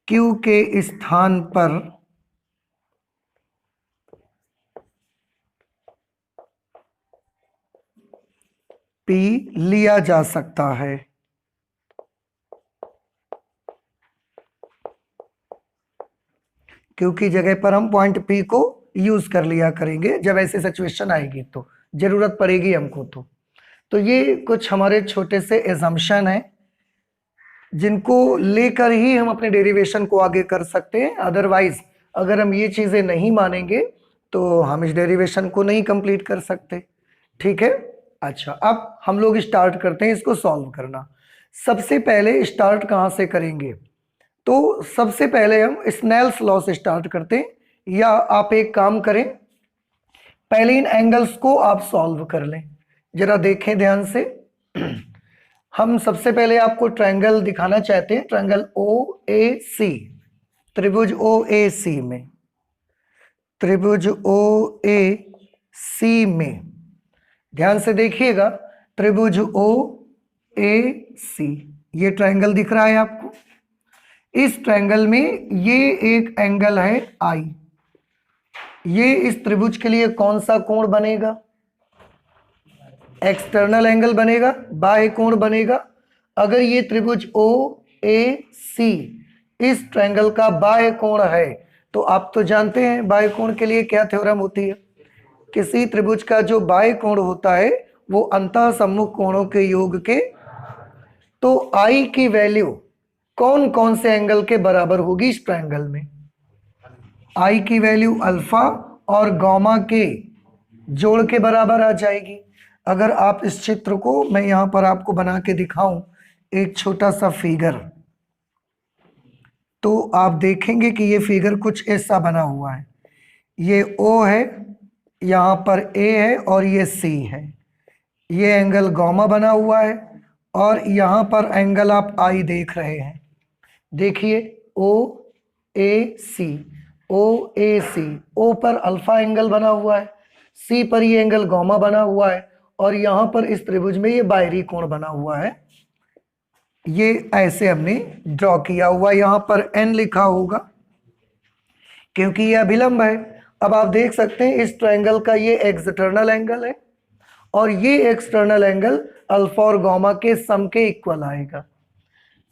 Q के स्थान पर P लिया जा सकता है। क्योंकि जगह पर हम पॉइंट P को यूज कर लिया करेंगे जब ऐसी सिचुएशन आएगी, तो जरूरत पड़ेगी हमको। तो ये कुछ हमारे छोटे से एजम्पशन हैं जिनको लेकर ही हम अपने डेरिवेशन को आगे कर सकते हैं। अदरवाइज अगर हम ये चीजें नहीं मानेंगे तो हम इस डेरिवेशन को नहीं कंप्लीट कर सकते। ठीक है, अच्छा अब हम लोग स्टार्ट करते हैं इसको सॉल्व करना। सबसे पहले स्टार्ट कहां से करेंगे, तो सबसे पहले हम स्नेल्स लॉ से स्टार्ट करते हैं, या आप एक काम करें, पहले इन एंगल्स को आप सॉल्व कर लें। जरा देखें ध्यान से, हम सबसे पहले आपको ट्रायंगल दिखाना चाहते हैं, ट्रायंगल OAC, त्रिभुज OAC में, त्रिभुज OAC में ध्यान से देखिएगा, त्रिभुज OAC, ये ट्रायंगल दिख रहा है आपको। इस ट्रायंगल में ये एक एंगल है I, ये इस त्रिभुज के लिए कौन सा कोण बनेगा, एक्सटर्नल एंगल बनेगा, बाह्य कोण बनेगा। अगर ये त्रिभुज OAC इस ट्रायंगल का बाह्य कोण है तो आप तो जानते हैं बाह्य कोण के लिए क्या थ्योरम होती है, किसी त्रिभुज का जो बाह्य कोण होता है वो अंतः सम्मुख कोणों के योग के, तो I की वैल्यू कौन कौन से एंगल के बराबर होगी इस ट्रायंगल में, I की वैल्यू अल्फा और गामा के जोड़ के बराबर आ जाएगी। अगर आप इस चित्र को, मैं यहां पर आपको बना के दिखाऊं एक छोटा सा फिगर, तो आप देखेंगे कि ये फिगर कुछ ऐसा बना हुआ है। ये O है, यहां पर A है और ये C है। ये एंगल गामा बना हुआ है और यहां पर एंगल आप I देख रहे हैं। देखिए OAC, OAC, O पर अल्फा एंगल बना हुआ है, C पर ये एंगल गामा बना हुआ है और यहां पर इस त्रिभुज में ये बाहरी कोण बना हुआ है। ये ऐसे हमने ड्रॉ किया हुआ, यहां पर N लिखा होगा क्योंकि ये अभिलंब है। अब आप देख सकते हैं इस ट्रायंगल का ये एक्सटर्नल एंगल है और ये एक्सटर्नल एंगल अल्फा और गामा के सम के इक्वल आएगा।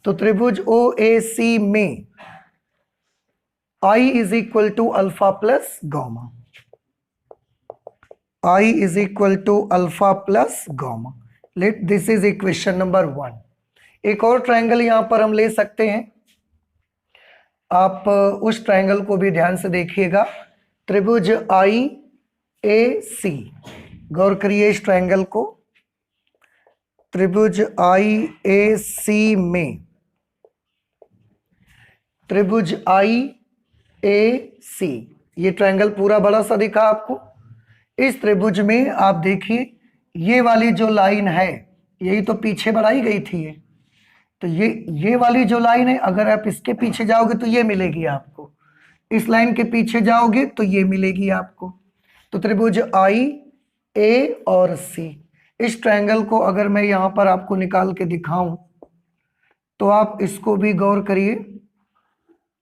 तो त्रिभुज OAC में I is equal to alpha plus gamma, I is equal to alpha plus gamma. Let this is equation number 1। एक और ट्रायंगल यहां पर हम ले सकते हैं, आप उस ट्रायंगल को भी ध्यान से देखिएगा, त्रिभुज IAC, गौर करिए इस ट्रायंगल को, त्रिभुज IAC में, त्रिभुज IAC, ये ट्रायंगल पूरा बड़ा सा दिखा आपको। इस त्रिभुज में आप देखिए ये वाली जो लाइन है यही तो पीछे बढ़ाई गई थी ये, तो ये वाली जो लाइन है अगर आप इसके पीछे जाओगे तो ये मिलेगी आपको, इस लाइन के पीछे जाओगे तो ये मिलेगी आपको। तो त्रिभुज IA और C, इस ट्रायंगल को अगर मैं यहां पर आपको निकाल के दिखाऊं तो आप इसको भी गौर करिए,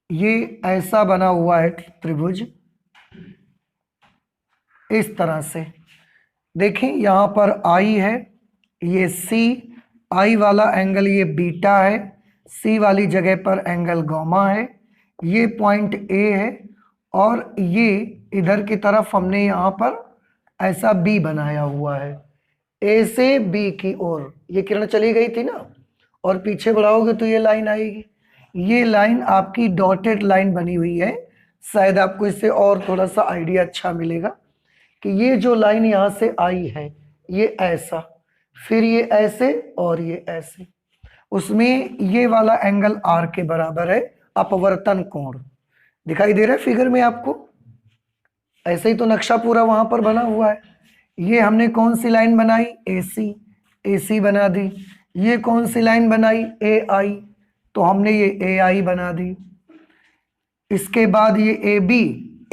ये ऐसा बना हुआ है त्रिभुज, इस तरह से देखें, यहां पर I है, ये C, I वाला एंगल ये बीटा है, सी वाली जगह पर एंगल गामा है, ये पॉइंट ए है, और ये इधर की तरफ हमने यहाँ पर ऐसा बी बनाया हुआ है, ए से बी की ओर ये किरण चली गई थी ना, और पीछे बढ़ाओगे तो ये लाइन आएगी। ये लाइन आपकी डॉटेड लाइन बनी हुई है, शायद आपको इससे और थोड़ा सा आइडिया अच्छा मिलेगा कि ये जो लाइन यहाँ से आई है ये ऐसा, फिर ये ऐसे और ये ऐसे, उसमें ये वाला एंगल आर के बराबर है, अपवर्तन कोण दिखाई दे रहा है फिगर में आपको। ऐसे ही तो नक्शा पूरा वहां पर बना हुआ है। ये हमने कौन सी लाइन बनाई, एसी, एसी बना दी। ये कौन सी लाइन बनाई, ए आई, तो हमने ये ए आई बना दी। इसके बाद ये A B,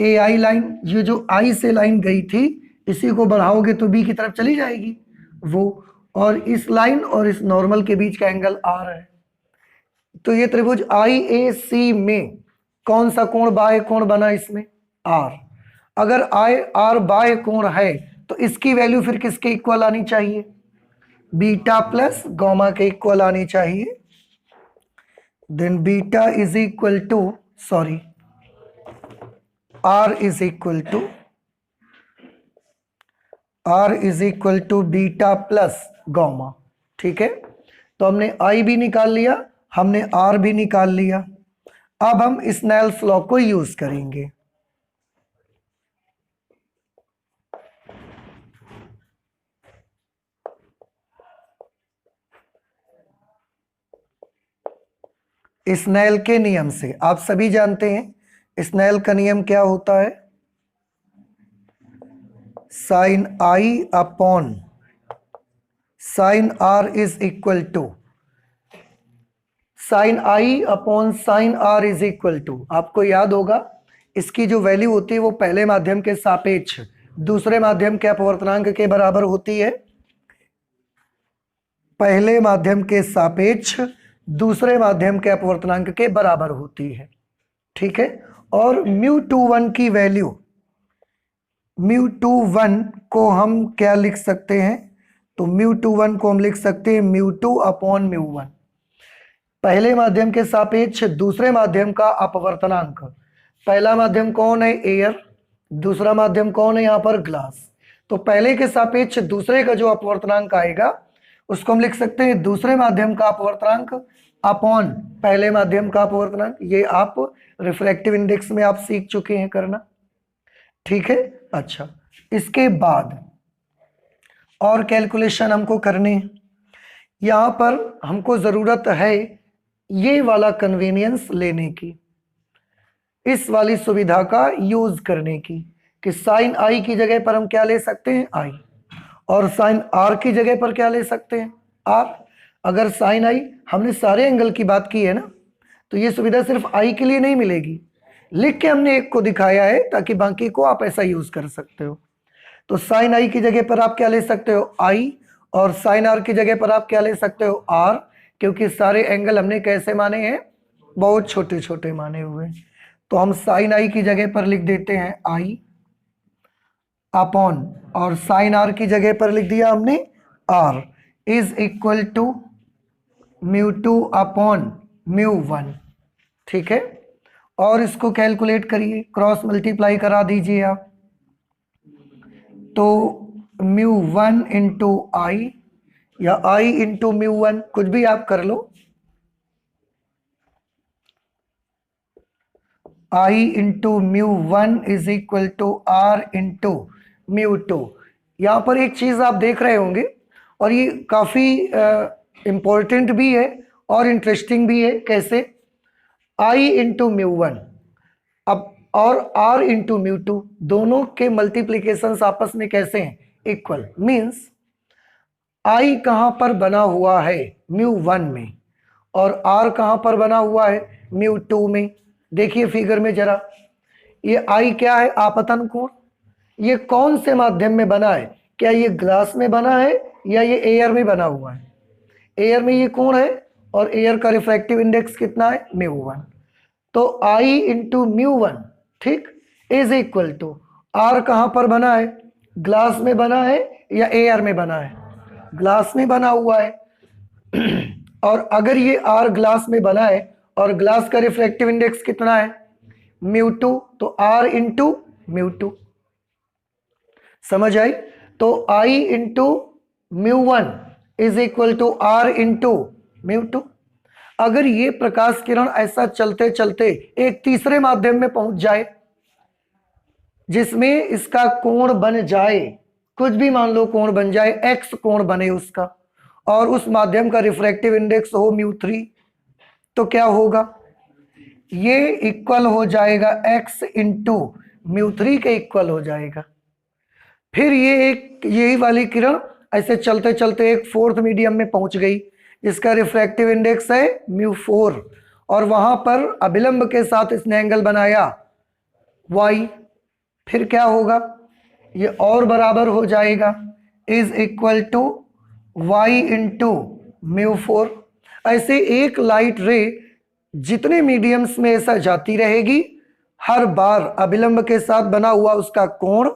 A I line, ये जो आई से लाइन गई थी इसी को बढ़ाओगे तो बी की तरफ चली जाएगी वो, और इस लाइन और इस नॉर्मल के बीच का एंगल आर है। तो ये त्रिभुज आई ए सी में कौन सा कोण बाह्य कोण बना, इसमें आर। अगर आई आर बाह्य कोण है तो इसकी वैल्यू फिर किसके इक्वल आनी चाहिए, बीटा प्लस गामा के इक्वल आनी चाहिए। Then beta is equal to, sorry, R is equal to beta plus gamma. ठीक है, तो हमने आई भी निकाल लिया, हमने आर भी निकाल लिया। अब हम स्नेल्स लॉ को यूज करेंगे। स्नेल के नियम से आप सभी जानते हैं स्नेल का नियम क्या होता है, sine I upon sine R is equal to, sine I upon sine R is equal to, आपको याद होगा इसकी जो वैल्यू होती है वो पहले माध्यम के सापेक्ष दूसरे माध्यम के अपवर्तनांक के बराबर होती है, पहले माध्यम के सापेक्ष दूसरे माध्यम के अपवर्तनांक के बराबर होती है। ठीक है, और μ21 की वैल्यू, μ21 को हम क्या लिख सकते हैं, तो μ21 को हम लिख सकते हैं μ2 अपॉन μ1, पहले माध्यम के सापेक्ष दूसरे माध्यम का अपवर्तनांक। पहला माध्यम कौन है, एयर, दूसरा माध्यम कौन है यहाँ पर, ग्लास। तो पहले के सापेक्ष दूसरे का जो अपवर्तनांक आएगा उसको हम लिख सकते हैं दूसरे माध्यम का अपवर्तनांक अपॉन पहले माध्यम का अपवर्तनांक। ये आप रिफ्रैक्टिव इंडेक्स में आप सीख चुके हैं करना। ठीक है, अच्छा, इसके बाद और कैलकुलेशन हमको करने, यहाँ पर हमको जरूरत है ये वाला कन्वीनियंस लेने की, इस वाली सुविधा का यूज करने की, कि साइन आई की जगह पर हम क्या ले सकते हैं, आई, और साइन आर की जगह पर क्या ले सकते हैं, आर। अगर साइन आई, हमने सारे एंगल की बात की है ना, तो ये सुविधा सिर्फ आई के लिए नहीं मिलेगी, लिख के हमने एक को दिखाया है ताकि बाकी को आप ऐसा यूज कर सकते हो। तो साइन आई की जगह पर आप क्या ले सकते हो, आई, और साइन आर की जगह पर आप क्या ले सकते हो, आर, क्योंकि सारे एंगल हमने कैसे माने हैं, बहुत छोटे छोटे माने हुए। तो हम साइन आई की जगह पर लिख देते हैं आई अपॉन, और साइन आर की जगह पर लिख दिया हमने R, is equal to μ2 upon μ1। ठीक है, और इसको कैलकुलेट करिए, क्रॉस मल्टीप्लाई करा दीजिए आप, तो μ1 इंटू आई या आई इंटू μ1, कुछ भी आप कर लो, I into μ1 is equal to R into μ2। यहाँ पर एक चीज आप देख रहे होंगे, और ये काफी इंपॉर्टेंट भी है और इंटरेस्टिंग भी है। कैसे, आई इंटू μ1 अब और r इंटू μ2, दोनों के मल्टीप्लीकेशन आपस में कैसे हैं, इक्वल। मीन्स i कहां पर बना हुआ है, μ1 में, और r कहां पर बना हुआ है, μ2 में। देखिए फिगर में जरा, ये i क्या है, आपतन कोण। ये कौन से माध्यम में बना है, क्या ये ग्लास में बना है या ये एयर में बना हुआ है, एयर में ये कोण है, और एयर का रिफ्रैक्टिव इंडेक्स कितना है, μ1। तो i इंटू μ1, ठीक, इज इक्वल टू r कहां पर बना है, ग्लास में बना है या एयर में बना है, ग्लास में बना हुआ है। और अगर ये आर ग्लास में बना है और ग्लास का रिफ्रैक्टिव इंडेक्स कितना है μ2, तो आर इंटू μ2, समझ आई। तो I into μ1 is equal to R into μ2। अगर ये प्रकाश किरण ऐसा चलते चलते एक तीसरे माध्यम में पहुंच जाए जिसमें इसका कोण बन जाए, कुछ भी मान लो कोण बन जाए, x कोण बने उसका, और उस माध्यम का रिफ्रैक्टिव इंडेक्स हो μ3, तो क्या होगा, ये इक्वल हो जाएगा x इंटू μ3 के इक्वल हो जाएगा। फिर ये एक यही वाली किरण ऐसे चलते चलते एक फोर्थ मीडियम में पहुंच गई जिसका रिफ्रैक्टिव इंडेक्स है μ4, और वहां पर अभिलंब के साथ इसने एंगल बनाया y। फिर क्या होगा, ये और बराबर हो जाएगा is equal to y into μ4। ऐसे एक लाइट रे जितने मीडियम्स में ऐसा जाती रहेगी, हर बार अभिलंब के साथ बना हुआ उसका कोण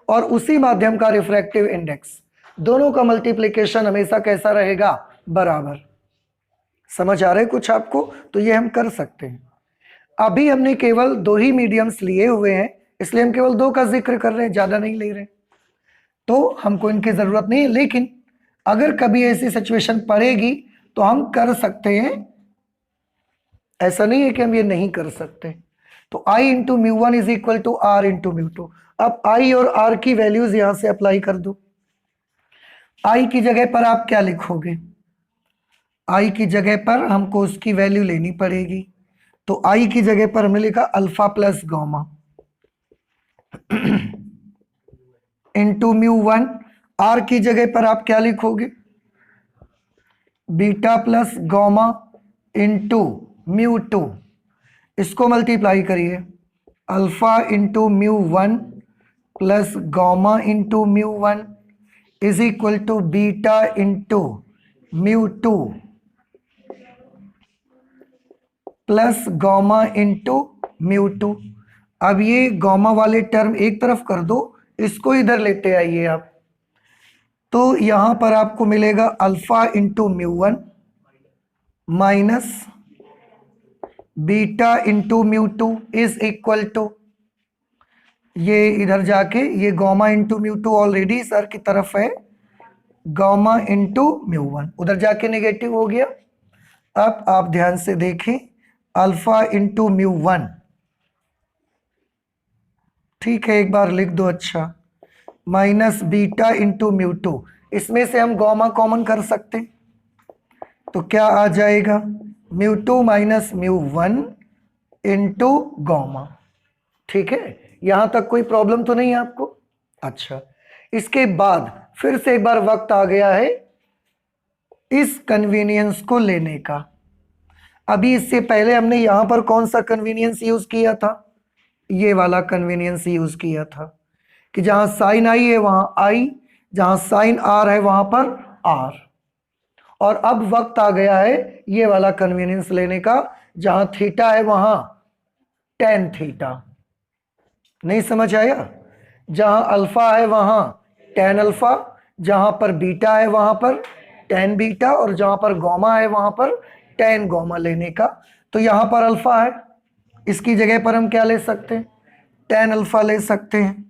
और उसी माध्यम का रिफ्रैक्टिव इंडेक्स, दोनों का मल्टीप्लिकेशन हमेशा कैसा रहेगा, बराबर। समझ आ रहा है कुछ आपको, तो ये हम कर सकते हैं। अभी हमने केवल दो ही मीडियम्स लिए हुए हैं, इसलिए हम केवल दो का जिक्र कर रहे हैं, ज्यादा नहीं ले रहे, तो हमको इनकी जरूरत नहीं है। लेकिन अगर कभी ऐसी सिचुएशन पड़ेगी तो हम कर सकते हैं, ऐसा नहीं है कि हम ये नहीं कर सकते। तो I into μ1 is equal to R into μ2। अब I और R की वैल्यूज यहां से अप्लाई कर दो। I की जगह पर आप क्या लिखोगे, I की जगह पर हमको उसकी वैल्यू लेनी पड़ेगी, तो I की जगह पर हमने लिखा alpha plus gamma into μ1। R की जगह पर आप क्या लिखोगे, बीटा प्लस गामा इंटू μ2। इसको मल्टीप्लाई करिए, alpha into μ1 plus gamma into μ1 is equal to beta into μ2 plus gamma into μ2। अब ये गामा वाले टर्म एक तरफ कर दो, इसको इधर लेते आइए आप, तो यहां पर आपको मिलेगा alpha into μ1 minus beta into μ2 is equal to, ये इधर जाके ये गामा इंटू μ2 ऑलरेडी सर की तरफ है, गामा इंटू μ1 उधर जाके नेगेटिव हो गया। अब आप ध्यान से देखें, अल्फा इंटू μ1, ठीक है एक बार लिख दो, अच्छा, माइनस बीटा इंटू μ2, इसमें से हम गामा कॉमन कर सकते, तो क्या आ जाएगा, μ2 माइनस μ1 इंटू गामा। ठीक है, यहां तक कोई प्रॉब्लम तो नहीं है आपको। अच्छा, इसके बाद फिर से एक बार वक्त आ गया है इस कन्वीनियंस को लेने का। अभी इससे पहले हमने यहां पर कौन सा कन्वीनियंस यूज किया था, ये वाला कन्वीनियंस यूज किया था कि जहां साइन आई है वहां आई, जहां साइन आर है वहां पर आर। और अब वक्त आ गया है ये वाला कन्वीनियंस लेने का, जहां थीटा है वहां टेन थीटा। नहीं समझ आया, जहां अल्फा है वहां टेन अल्फा, जहां पर बीटा है वहां पर टेन बीटा, और जहां पर गामा है वहां पर टेन गामा लेने का। तो यहां पर अल्फा है, इसकी जगह पर हम क्या ले सकते हैं, टेन अल्फा ले सकते हैं।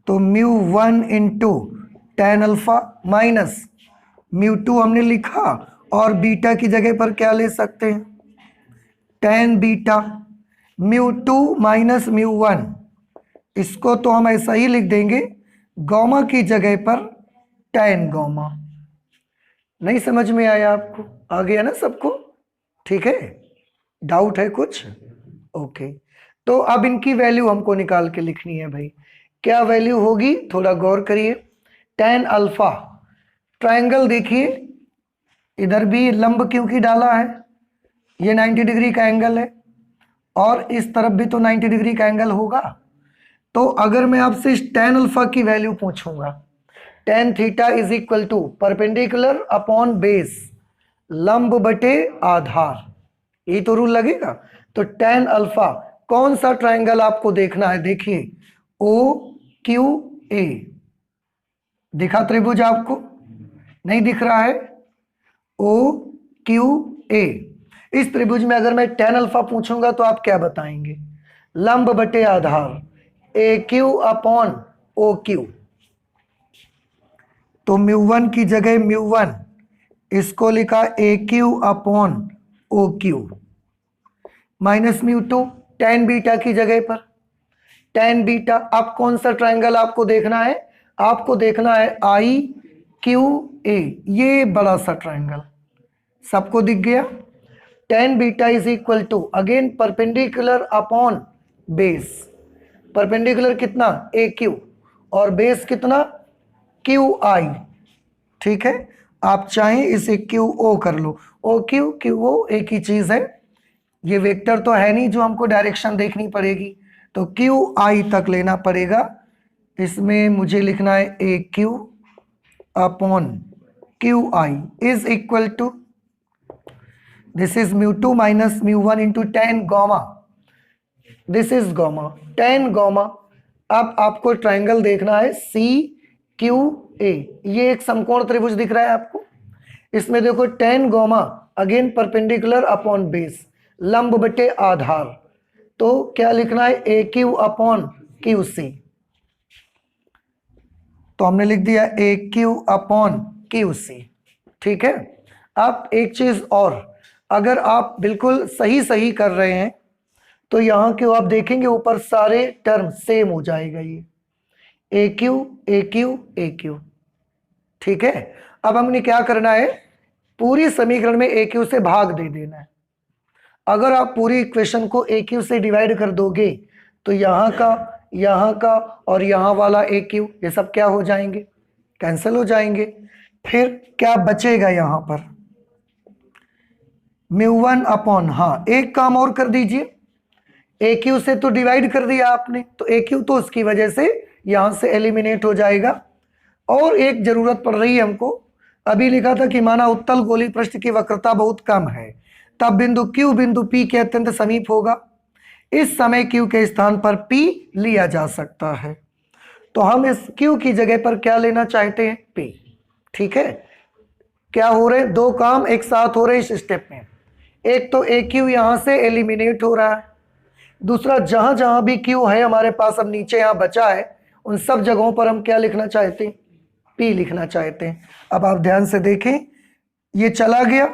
तो μ1 इंटू टेन अल्फा माइनस μ2 हमने लिखा, और बीटा की जगह पर क्या ले सकते हैं, टेन बीटा। μ2 माइनस μ1, इसको तो हम ऐसा ही लिख देंगे, गामा की जगह पर टेन गामा। नहीं समझ में आया आपको, आ गया ना सबको, ठीक है, डाउट है कुछ, ओके। तो अब इनकी वैल्यू हमको निकाल के लिखनी है भाई, क्या वैल्यू होगी, थोड़ा गौर करिए। टेन अल्फा, ट्रायंगल देखिए, इधर भी लंब क्योंकि डाला है, ये 90 डिग्री का एंगल है, और इस तरफ भी तो 90 डिग्री का एंगल होगा। तो अगर मैं आपसे इस टेन अल्फा की वैल्यू पूछूंगा, tan theta is equal to perpendicular upon base, लंब बटे आधार, यही तो रूल लगेगा। तो टेन अल्फा, कौन सा ट्रायंगल आपको देखना है, देखिए ओ क्यू ए, दिखा त्रिभुज आपको, नहीं दिख रहा है, ओ क्यू ए। इस त्रिभुज में अगर मैं tan अल्फा पूछूंगा तो आप क्या बताएंगे? लंब बटे आधार A Q upon O Q. तो μ1 की जगह μ1, इसको लिखा A Q upon O Q, minus μ2 tan beta की जगह पर tan बीटा। अब कौन सा ट्रायंगल आपको देखना है? आपको देखना है आई क्यू ए, ये बड़ा सा ट्रायंगल सबको दिख गया। tan beta is equal to again perpendicular upon base. Perpendicular कितना? ए क्यू, और बेस कितना? Q I. ठीक है, आप चाहें इसे क्यू ओ कर लो, ओ क्यू क्यू ओ एक ही चीज है। ये वेक्टर तो है नहीं जो हमको डायरेक्शन देखनी पड़ेगी, तो क्यू आई तक लेना पड़ेगा। इसमें मुझे लिखना है A Q upon Q I is equal to, this is μ2 minus μ1 into tan gamma, this is gamma, tan gamma. अब आपको ट्रायंगल देखना है सी क्यू ए। ये एक समकोण त्रिभुज दिख रहा है आपको, इसमें देखो tan gamma again perpendicular upon base, लंब बटे आधार। तो क्या लिखना है? ए क्यू अपॉन क्यू सी। तो हमने लिख दिया ए क्यू अपॉन क्यू सी। ठीक है, अब एक चीज और, अगर आप बिल्कुल सही सही कर रहे हैं तो यहाँ क्यों आप देखेंगे ऊपर सारे टर्म सेम हो जाएगा, ये A Q A Q A Q. ठीक है, अब हमने क्या करना है? पूरी समीकरण में ए क्यू से भाग दे देना है। अगर आप पूरी इक्वेशन को ए क्यू से डिवाइड कर दोगे तो यहाँ का और यहाँ वाला ए क्यू, ये सब क्या हो जाएंगे? कैंसिल हो जाएंगे। फिर क्या बचेगा यहाँ पर? μ1 अपॉन, हाँ एक काम और कर दीजिए, ए क्यू से तो डिवाइड कर दिया आपने, तो ए क्यू तो उसकी वजह से यहाँ से एलिमिनेट हो जाएगा। और एक जरूरत पड़ रही है हमको, अभी लिखा था कि माना उत्तल गोलीय पृष्ठ की वक्रता बहुत कम है, तब बिंदु Q बिंदु P के अत्यंत समीप होगा। इस समय Q के स्थान पर P लिया जा सकता है, तो हम इस Q की जगह पर क्या लेना चाहते हैं? P। ठीक है, क्या हो रहे हैं? दो काम एक साथ हो रहे हैं इस स्टेप में। एक तो AQ यहां से एलिमिनेट हो रहा है, दूसरा जहां जहां भी Q है हमारे पास, अब नीचे यहां बचा है, उन सब जगहों पर हम क्या लिखना चाहते हैं? P लिखना चाहते हैं। अब आप ध्यान से देखें, ये चला गया,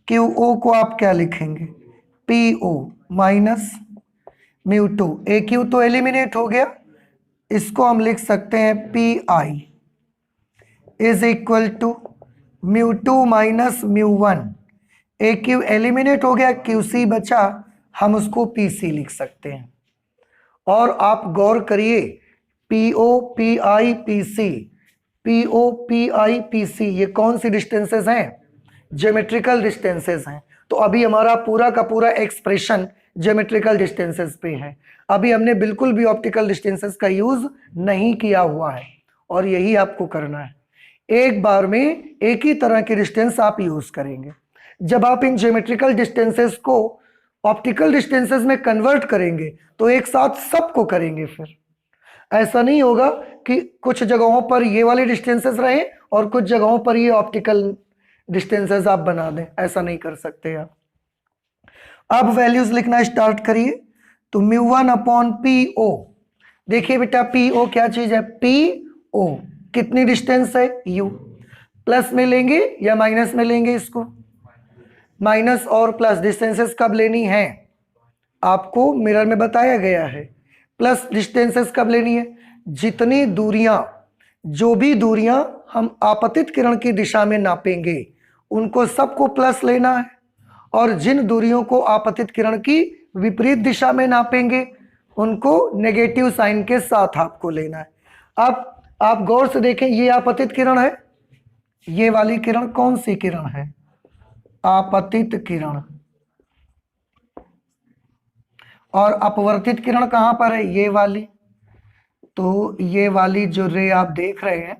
क्यू ओ को आप क्या लिखेंगे? P O minus μ2, A Q तो एलिमिनेट हो गया, इसको हम लिख सकते हैं P I is equal to μ2 minus μ1। A Q eliminate हो गया, क्यू सी बचा, हम उसको पी सी लिख सकते हैं। और आप गौर करिए, P O P I P C, P O P I P C, ये कौन सी डिस्टेंसेस हैं? ज्योमेट्रिकल डिस्टेंसेस हैं। तो अभी हमारा पूरा का पूरा एक्सप्रेशन ज्योमेट्रिकल डिस्टेंसेस पे है। अभी हमने बिल्कुल भी ऑप्टिकल डिस्टेंसेस का यूज नहीं किया हुआ है, और यही आपको करना है। एक बार में एक ही तरह की डिस्टेंस आप यूज करेंगे। जब आप इन ज्योमेट्रिकल डिस्टेंसेस को ऑप्टिकल डिस्टेंसेस में कन्वर्ट करेंगे तो एक साथ सबको करेंगे। फिर ऐसा नहीं होगा कि कुछ जगहों पर ये वाली डिस्टेंसेस रहे और कुछ जगहों पर ये ऑप्टिकल डिस्टेंसेस आप बना दें, ऐसा नहीं कर सकते आप। अब वैल्यूज लिखना स्टार्ट करिए। तो μ1 अपॉन पी ओ, देखिए बेटा पी ओ क्या चीज है? पी ओ कितनी डिस्टेंस है? u। प्लस में लेंगे या माइनस में लेंगे? इसको माइनस और प्लस डिस्टेंसेस कब लेनी है आपको मिरर में बताया गया है। प्लस डिस्टेंसेस कब लेनी है? जितनी दूरियां, जो भी दूरियां हम आपतित किरण की दिशा में नापेंगे उनको सबको प्लस लेना है, और जिन दूरियों को आपतित किरण की विपरीत दिशा में नापेंगे उनको नेगेटिव साइन के साथ आपको लेना है। अब आप गौर से देखें, ये आपतित किरण है, ये वाली किरण कौन सी किरण है? आपतित किरण। और अपवर्तित किरण कहां पर है? ये वाली। तो ये वाली जो रे आप देख रहे हैं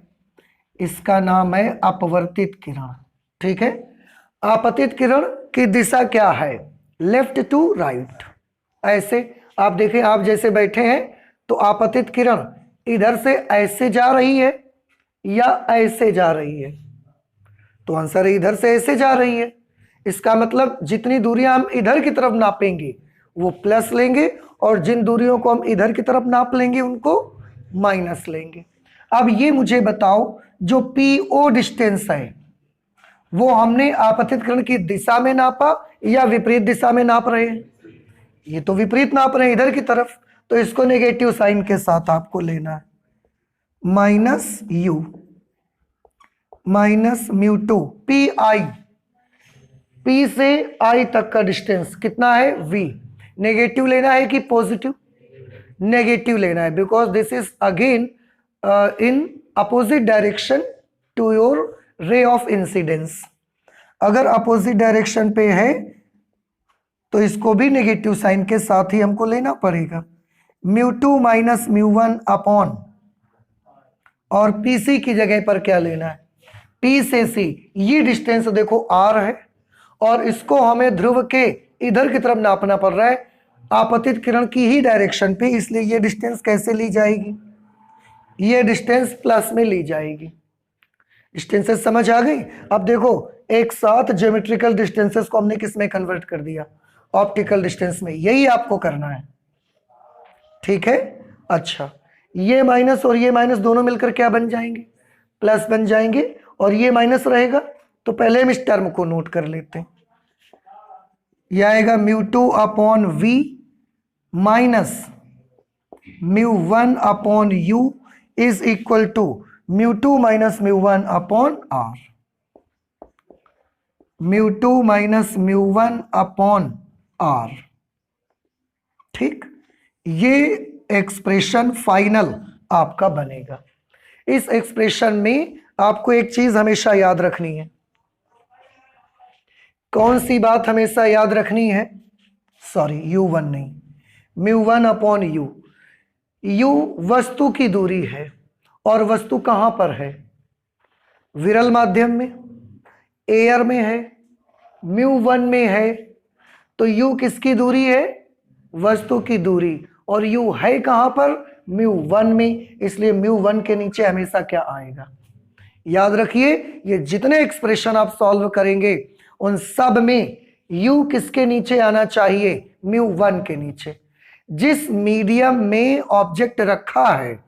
इसका नाम है अपवर्तित किरण। ठीक है, आपतित किरण की दिशा क्या है? Left to right. ऐसे आप देखें, आप जैसे बैठे हैं तो आपतित किरण इधर से ऐसे जा रही है या ऐसे जा रही है? तो आंसर इधर से ऐसे जा रही है। इसका मतलब जितनी दूरियां हम इधर की तरफ नापेंगे वो प्लस लेंगे, और जिन दूरियों को हम इधर की तरफ नाप लेंगे उनको माइनस लेंगे। अब ये मुझे बताओ, जो PO डिस्टेंस है वो हमने आपतित किरण की दिशा में नापा या विपरीत दिशा में नाप रहे हैं? ये तो विपरीत नाप रहे हैं, इधर की तरफ, तो इसको नेगेटिव साइन के साथ आपको लेना है। Minus you minus mu two, P से I तक का डिस्टेंस कितना है? V। नेगेटिव लेना है कि पॉजिटिव? नेगेटिव लेना है, because this is again in opposite direction to your ray of incidence. अगर अपोजिट डायरेक्शन पे है तो इसको भी नेगेटिव साइन के साथ ही हमको लेना पड़ेगा। Mu two minus mu one upon, और PC की जगह पर क्या लेना है? P से C, ये डिस्टेंस देखो R है, और इसको हमें ध्रुव के इधर की तरफ नापना पड़ रहा है आपतित किरण की ही डायरेक्शन पे, इसलिए ये डिस्टेंस कैसे ली जाएगी? ये डिस्टेंस प्लस में ली जाएगी। डिस्टेंसेस समझ आ गई? अब देखो, एक साथ ज्योमेट्रिकल डिस्टेंसेस को हमने किस में कन्वर्ट कर दिया? ऑप्टिकल डिस्टेंस में। यही आपको करना है, ठीक है? अच्छा, ये माइनस और ये माइनस दोनों मिलकर क्या बन जाएंगे? प्लस बन जाएंगे, और ये माइनस रहेगा, तो पहले हम इस टर्म को नोट कर लेते हैं। यह आएगा mu two upon V minus mu one upon U is equal to mu two minus mu one upon R। Mu two minus mu one upon R, ठीक? ये एक्सप्रेशन फाइनल आपका बनेगा। इस एक्सप्रेशन में आपको एक चीज हमेशा याद रखनी है। कौन सी बात हमेशा याद रखनी है? सॉरी, U1 नहीं, mu one upon U। U वस्तु की दूरी है, और वस्तु कहां पर है? विरल माध्यम में, एयर में है, म्यू वन में है, तो U किसकी दूरी है? वस्तु की दूरी, और U है कहां पर? म्यू वन में, इसलिए म्यू वन के नीचे हमेशा क्या आएगा? याद रखिए, ये जितने एक्सप्रेशन आप सॉल्व करेंगे उन सब में U किसके नीचे आना चाहिए? म्यू वन के नीचे। जिस मीडियम में ऑब्जेक्ट रखा है,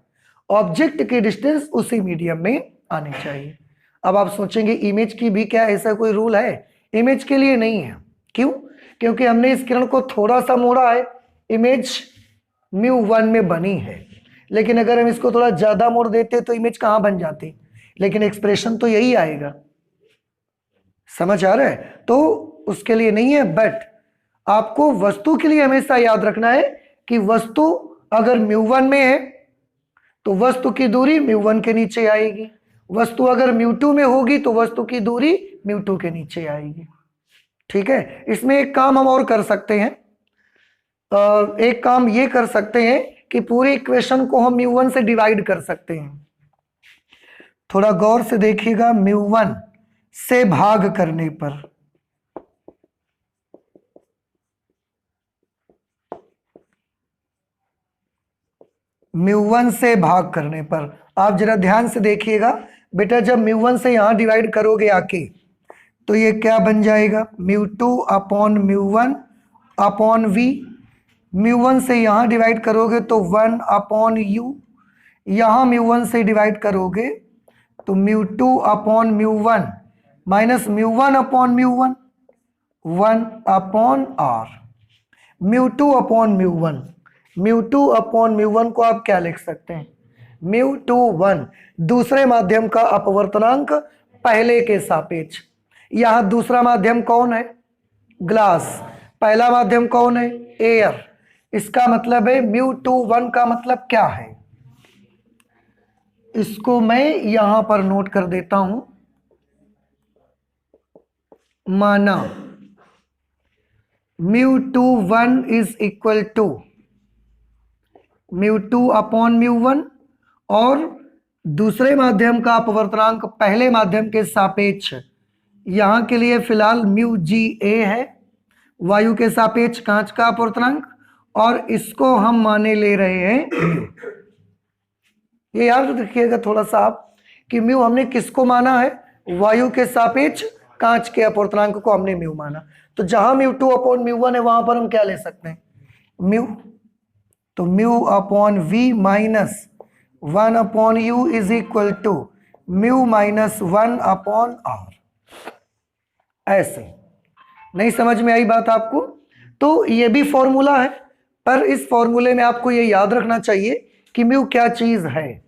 ऑब्जेक्ट की डिस्टेंस उसी मीडियम में आनी चाहिए। अब आप सोचेंगे इमेज की भी क्या ऐसा कोई रूल है? इमेज के लिए नहीं है। क्यों? क्योंकि हमने इस किरण को थोड़ा सा मोड़ा है, इमेज म्यू वन में बनी है, लेकिन अगर हम इसको थोड़ा ज्यादा मोड़ देते तो इमेज कहां बन जाती? लेकिन एक्सप्रेशन तो यही आएगा। समझ आ रहा है? तो उसके लिए नहीं है, बट आपको वस्तु के लिए हमेशा याद रखना है कि वस्तु अगर म्यू वन में है तो वस्तु की दूरी म्यू वन के नीचे आएगी, वस्तु अगर म्यू टू में होगी तो वस्तु की दूरी म्यू टू के नीचे आएगी, ठीक है? इसमें एक काम हम और कर सकते हैं, एक काम ये कर सकते हैं कि पूरी इक्वेशन को हम म्यू वन से डिवाइड कर सकते हैं। थोड़ा गौर से देखिएगा, म्यू वन से भाग करने पर म्यू वन से भाग करने पर आप जरा ध्यान से देखिएगा बेटा, जब म्यू वन से यहां डिवाइड करोगे आके तो ये क्या बन जाएगा? Mu two upon mu one upon V। Mu one से यहां डिवाइड करोगे तो 1 अपॉन U। यहां म्यू वन से डिवाइड करोगे तो mu two upon mu one minus mu one upon mu one, 1 upon R। Mu two upon mu one, mu two upon mu one को आप क्या लिख सकते हैं? म्यू टू वन, दूसरे माध्यम का अपवर्तनांक पहले के सापेक्ष। यहां दूसरा माध्यम कौन है? ग्लास। पहला माध्यम कौन है? एयर। इसका मतलब है म्यू टू वन का मतलब क्या है? इसको मैं यहां पर नोट कर देता हूं। माना mu two one is equal to mu two upon mu one, और दूसरे माध्यम का अपवर्तनांक पहले माध्यम के सापेक्ष, यहां के लिए फिलहाल म्यू जी ए है, वायु के सापेक्ष कांच का अपवर्तनांक, और इसको हम माने ले रहे हैं। ये याद रखिएगा थोड़ा सा आप कि म्यू हमने किसको माना है? वायु के सापेक्ष कांच के अपवर्तनांक को हमने म्यू माना। तो जहां μ2/μ1 है वहां पर हम क्या ले सकते हैं, म्यू। तो μ/v minus 1/u is equal to mu minus 1/r। ऐसे नहीं समझ में आई बात आपको? तो ये भी फॉर्मूला है, पर इस फॉर्मूले में आपको ये याद रखना चाहिए कि म्यू क्या चीज है।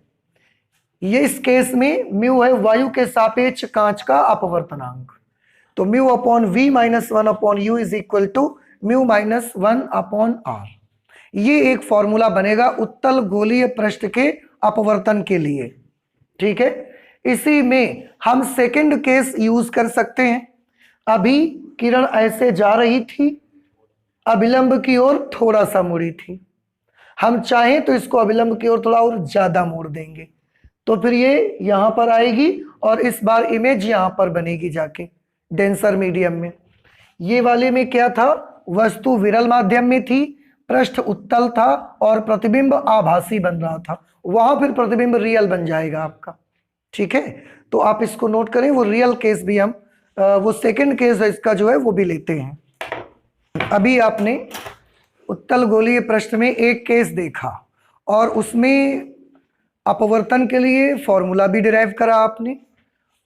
ये इस केस में म्यू है वायु के सापेक्ष कांच का अपवर्तनांक। तो μ/v minus 1/u is equal to mu minus 1/r। ये एक फॉर्मूला बनेगा उत्तल गोलीय पृष्ठ के अपवर्तन के लिए, ठीक है। इसी में हम सेकंड केस यूज कर सकते हैं। अभी किरण ऐसे जा रही थी, अभिलंब की ओर थोड़ा सा मुड़ी थी, हम चाहें तो इसको अभिलंब की ओर थोड़ा और ज्यादा मोड़ देंगे, तो फिर ये यहां पर आएगी और इस बार इमेज यहां पर बनेगी जाके डेंसर मीडियम में। ये वाले में क्या था, वस्तु विरल माध्यम में थी, पृष्ठ उत्तल था और प्रतिबिंब आभासी बन रहा था, वहां फिर प्रतिबिंब रियल बन जाएगा आपका, ठीक है। तो आप इसको नोट करें, वो रियल केस भी हम वो सेकंड केस है इसका जो है वो भी लेते हैं। अभी आपने उत्तल गोलीय पृष्ठ में एक केस देखा और उसमें अपवर्तन के लिए फॉर्मूला भी डिराइव करा आपने।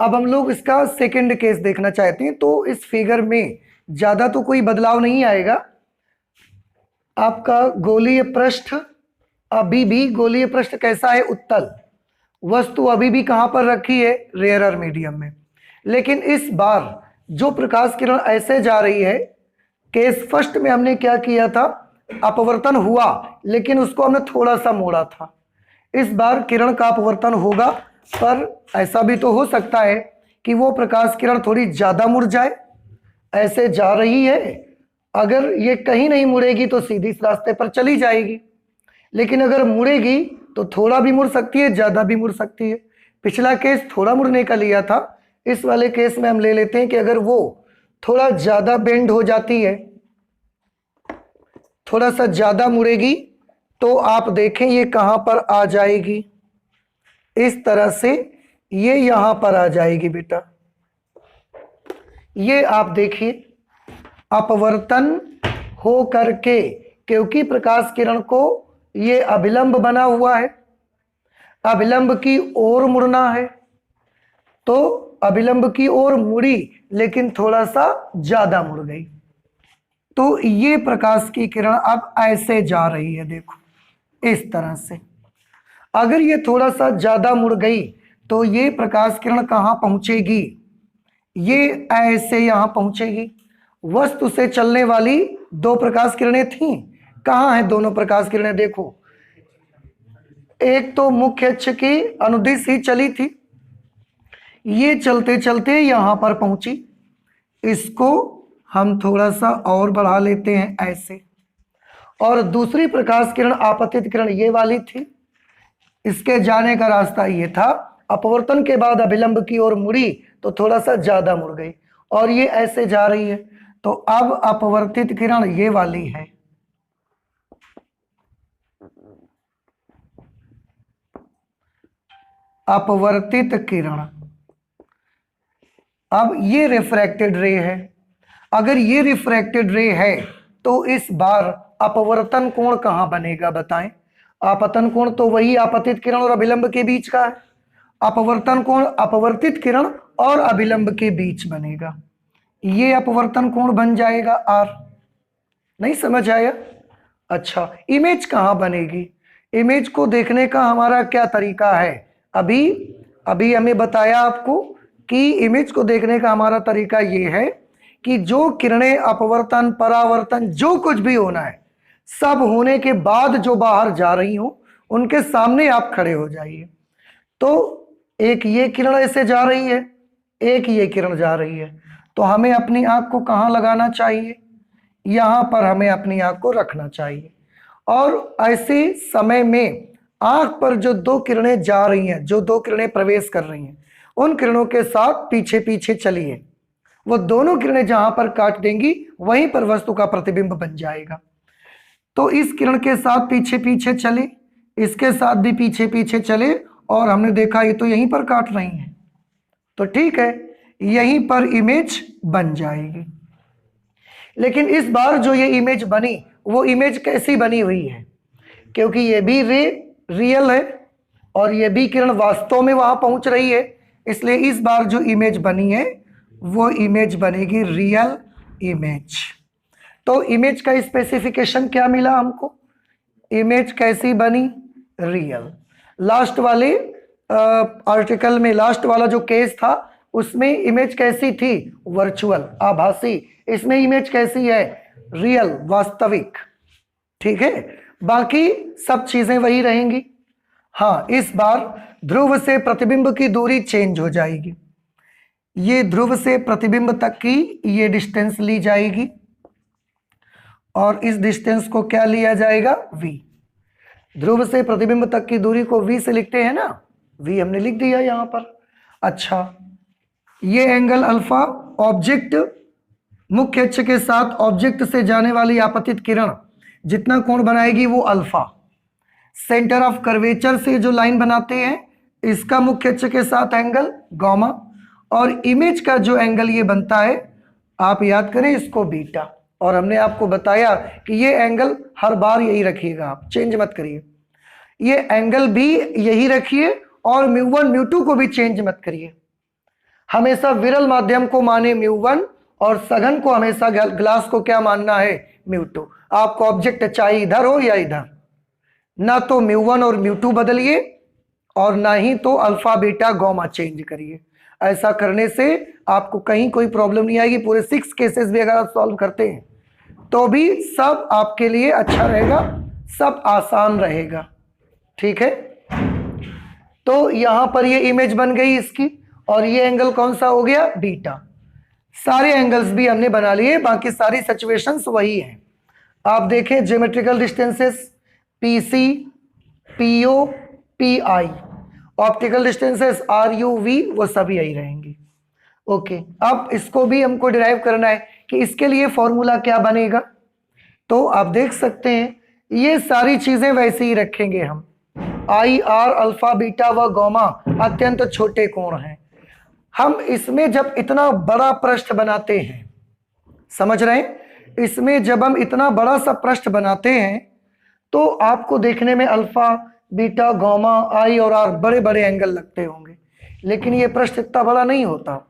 अब हम लोग इसका सेकंड केस देखना चाहते हैं। तो इस फिगर में ज्यादा तो कोई बदलाव नहीं आएगा। आपका गोलीय पृष्ठ अभी भी, गोलीय पृष्ठ कैसा है, उत्तल, वस्तु अभी भी कहां पर रखी है, रेयरर मीडियम में। लेकिन इस बार जो प्रकाश किरण ऐसे जा रही है, केस फर्स्ट में हमने क्या किया था, अपवर्तन हुआ लेकिन उसको हमने थोड़ा सा मोड़ा था। इस बार किरण का अपवर्तन होगा, पर ऐसा भी तो हो सकता है कि वो प्रकाश किरण थोड़ी ज्यादा मुड़ जाए। ऐसे जा रही है, अगर ये कहीं नहीं मुड़ेगी तो सीधी इस रास्ते पर चली जाएगी, लेकिन अगर मुड़ेगी तो थोड़ा भी मुड़ सकती है, ज्यादा भी मुड़ सकती है। पिछला केस थोड़ा मुड़ने का लिया था, इस वाले केस में हम ले लेते हैं कि अगर वो थोड़ा ज्यादा बेंड हो जाती है, थोड़ा सा ज्यादा मुड़ेगी, तो आप देखें ये कहां पर आ जाएगी, इस तरह से ये यहां पर आ जाएगी बेटा। ये आप देखिए अपवर्तन हो करके, क्योंकि प्रकाश किरण को ये अभिलंब बना हुआ है, अभिलंब की ओर मुड़ना है, तो अभिलंब की ओर मुड़ी लेकिन थोड़ा सा ज्यादा मुड़ गई। तो ये प्रकाश की किरण अब ऐसे जा रही है, देखो इस तरह से। अगर ये थोड़ा सा ज्यादा मुड़ गई तो ये प्रकाश किरण कहां पहुंचेगी, ये ऐसे यहां पहुंचेगी। वस्तु से चलने वाली दो प्रकाश किरणें थीं, कहां हैं दोनों प्रकाश किरणें, देखो। एक तो मुख्य अक्ष की अनुदिश ही चली थी, ये चलते चलते यहां पर पहुंची, इसको हम थोड़ा सा और बढ़ा लेते हैं ऐसे। और दूसरी प्रकाश किरण आपतित किरण ये वाली थी, इसके जाने का रास्ता ये था, अपवर्तन के बाद अभिलंब की ओर मुड़ी तो थोड़ा सा ज्यादा मुड़ गई और ये ऐसे जा रही है। तो अब अपवर्तित किरण ये वाली है, अपवर्तित किरण। अब ये रिफ्रैक्टेड रे है, अगर ये रिफ्रैक्टेड रे है तो इस बार अपवर्तन कोण कहां बनेगा बताएं। आपतन कोण तो वही आपतित किरण और अभिलंब के बीच का है, अपवर्तन कोण अपवर्तित किरण और अभिलंब के बीच बनेगा। ये अपवर्तन कोण बन जाएगा आर। नहीं समझ आया? अच्छा, इमेज कहां बनेगी, इमेज को देखने का हमारा क्या तरीका है, अभी हमें बताया आपको कि इमेज को देखने का हमारा तरीका ये है कि जो किरणें अपवर्तन परावर्तन जो कुछ भी होना है, सब होने के बाद जो बाहर जा रही हो उनके सामने आप खड़े हो जाइए। तो एक ये किरण ऐसे जा रही है, एक ये किरण जा रही है, तो हमें अपनी आंख को कहाँ लगाना चाहिए, यहां पर हमें अपनी आंख को रखना चाहिए। और ऐसे समय में आंख पर जो दो किरणें जा रही हैं, जो दो किरणें प्रवेश कर रही हैं, उन किरणों के साथ पीछे पीछे चलिए। वो दोनों किरणें जहां पर काट देंगी वहीं पर वस्तु का प्रतिबिंब बन जाएगा। तो इस किरण के साथ पीछे पीछे चले, इसके साथ भी पीछे पीछे चले, और हमने देखा ये तो यहीं पर काट रही हैं, तो ठीक है, यहीं पर इमेज बन जाएगी। लेकिन इस बार जो ये इमेज बनी वो इमेज कैसी बनी हुई है, क्योंकि ये भी रे रियल है और ये भी किरण वास्तव में वहां पहुंच रही है, इसलिए इस बार जो इमेज बनी है वो इमेज बनेगी रियल इमेज। तो इमेज का स्पेसिफिकेशन क्या मिला हमको, इमेज कैसी बनी, रियल। लास्ट वाले आर्टिकल में लास्ट वाला जो केस था उसमें इमेज कैसी थी, वर्चुअल, आभासी। इसमें इमेज कैसी है, रियल, वास्तविक। ठीक है, बाकी सब चीजें वही रहेंगी। हाँ, इस बार ध्रुव से प्रतिबिंब की दूरी चेंज हो जाएगी। ये ध्रुव से प्रतिबिंब तक की ये डिस्टेंस ली जाएगी और इस डिस्टेंस को क्या लिया जाएगा, v। ध्रुव से प्रतिबिंब तक की दूरी को v से लिखते हैं ना, v हमने लिख दिया यहां पर। अच्छा, ये एंगल अल्फा ऑब्जेक्ट, मुख्य अक्ष के साथ ऑब्जेक्ट से जाने वाली आपतित किरण जितना कोण बनाएगी वो अल्फा। सेंटर ऑफ कर्वेचर से जो लाइन बनाते हैं इसका मुख्य अक्ष के साथ एंगल गामा, और इमेज का जो एंगल ये बनता है आप याद करें इसको बीटा। और हमने आपको बताया कि ये एंगल हर बार यही रखिएगा, आप चेंज मत करिए। ये एंगल भी यही रखिए और μ1 μ2 को भी चेंज मत करिए। हमेशा विरल माध्यम को माने μ1 और सघन को हमेशा ग्लास को क्या मानना है, μ2। आपको ऑब्जेक्ट चाहे इधर हो या इधर, ना तो μ1 और μ2 बदलिए और ना ही तो अल्फा बीटा गामा चेंज करिए। ऐसा करने से आपको कहीं कोई प्रॉब्लम नहीं आएगी। पूरे 6 केसेस भी अगर आप सॉल्व करते हैं तो भी सब आपके लिए अच्छा रहेगा, सब आसान रहेगा। ठीक है, तो यहां पर ये इमेज बन गई इसकी, और ये एंगल कौन सा हो गया, बीटा। सारे एंगल्स भी हमने बना लिए, बाकी सारी सिचुएशंस वही हैं। आप देखें geometrical distances PC, PO, PI, optical distances RU, V, वो सभी यही रहेंगी। ओके, अब इसको भी हमको डिराइव करना है कि इसके लिए फॉर्मूला क्या बनेगा। तो आप देख सकते हैं ये सारी चीजें वैसे ही रखेंगे हम। I, R, अल्फा, बीटा व गामा अत्यंत छोटे कोण हैं। हम इसमें जब इतना बड़ा पृष्ठ बनाते हैं, समझ रहे हैं, इसमें जब हम इतना बड़ा सा पृष्ठ बनाते हैं तो आपको देखने में अल्फा, बीटा, गामा, I और R बड़े बड़े एंगल लगते होंगे, लेकिन ये पृष्ठ इतना बड़ा नहीं होता।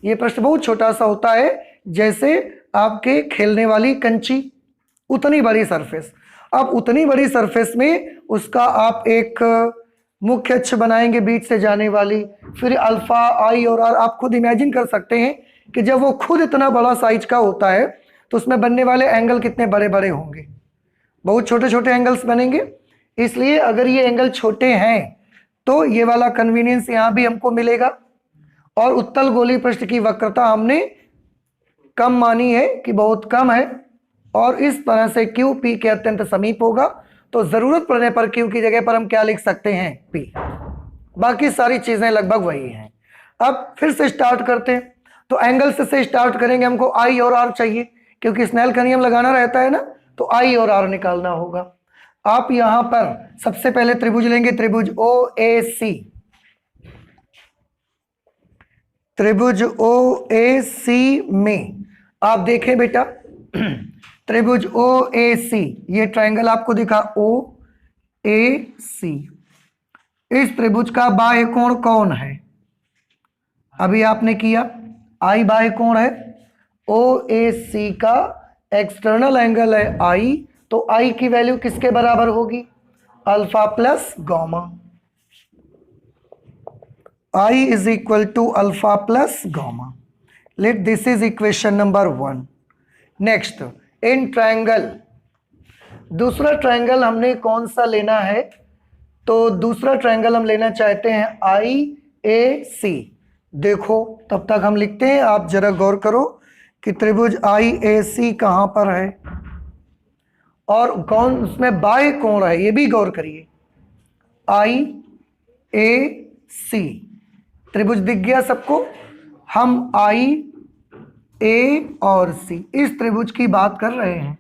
ये पृष्ठ बहुत छोटा सा होता है, जैसे आपके खेलने वाली कंची, उतनी बड़ी सरफेस। अब उतनी बड़ी सरफेस में उसका आप एक मुख्य अक्ष बनाएंगे बीच से जाने वाली, फिर अल्फा, I और R। आप खुद इमेजिन कर सकते हैं कि जब वो खुद इतना बड़ा साइज का होता है तो उसमें बनने वाले एंगल कितने बड़े बड़े होंगे, बहुत छोटे छोटे एंगल्स बनेंगे। इसलिए अगर ये एंगल छोटे हैं तो ये वाला कन्वीनियंस यहाँ भी हमको मिलेगा। और उत्तल गोलीय पृष्ठ की वक्रता हमने कम मानी है कि बहुत कम है, और इस तरह से Q P के अत्यंत समीप होगा, तो जरूरत पड़ने पर Q की जगह पर हम क्या लिख सकते हैं, P। बाकी सारी चीजें लगभग वही हैं। अब फिर से स्टार्ट करते हैं, तो एंगल से स्टार्ट करेंगे। हमको I और R चाहिए, क्योंकि स्नेल का नियम लगाना रहता है ना, तो I और R निकालना होगा। आप यहां पर सबसे पहले त्रिभुज लेंगे, त्रिभुज OAC। त्रिभुज OAC में आप देखें बेटा, त्रिभुज OAC, ये ट्रायंगल आपको दिखा OAC। इस त्रिभुज का बाह्य कोण कौन है, अभी आपने किया, I बाह्य कोण है। OAC का एक्सटर्नल एंगल है I, तो I की वैल्यू किसके बराबर होगी, alpha plus gamma. I is equal to alpha plus gamma. Let this is equation number 1। Next, in triangle, दूसरा ट्रायंगल हमने कौन सा लेना है, तो दूसरा ट्रायंगल हम लेना चाहते हैं IAC। देखो तब तक हम लिखते हैं, आप जरा गौर करो कि त्रिभुज IAC कहां पर है और कौन उसमें बाह्य कोण है, ये भी गौर करिए। IAC त्रिभुज दिख गया सबको। हम I, A और C इस त्रिभुज की बात कर रहे हैं।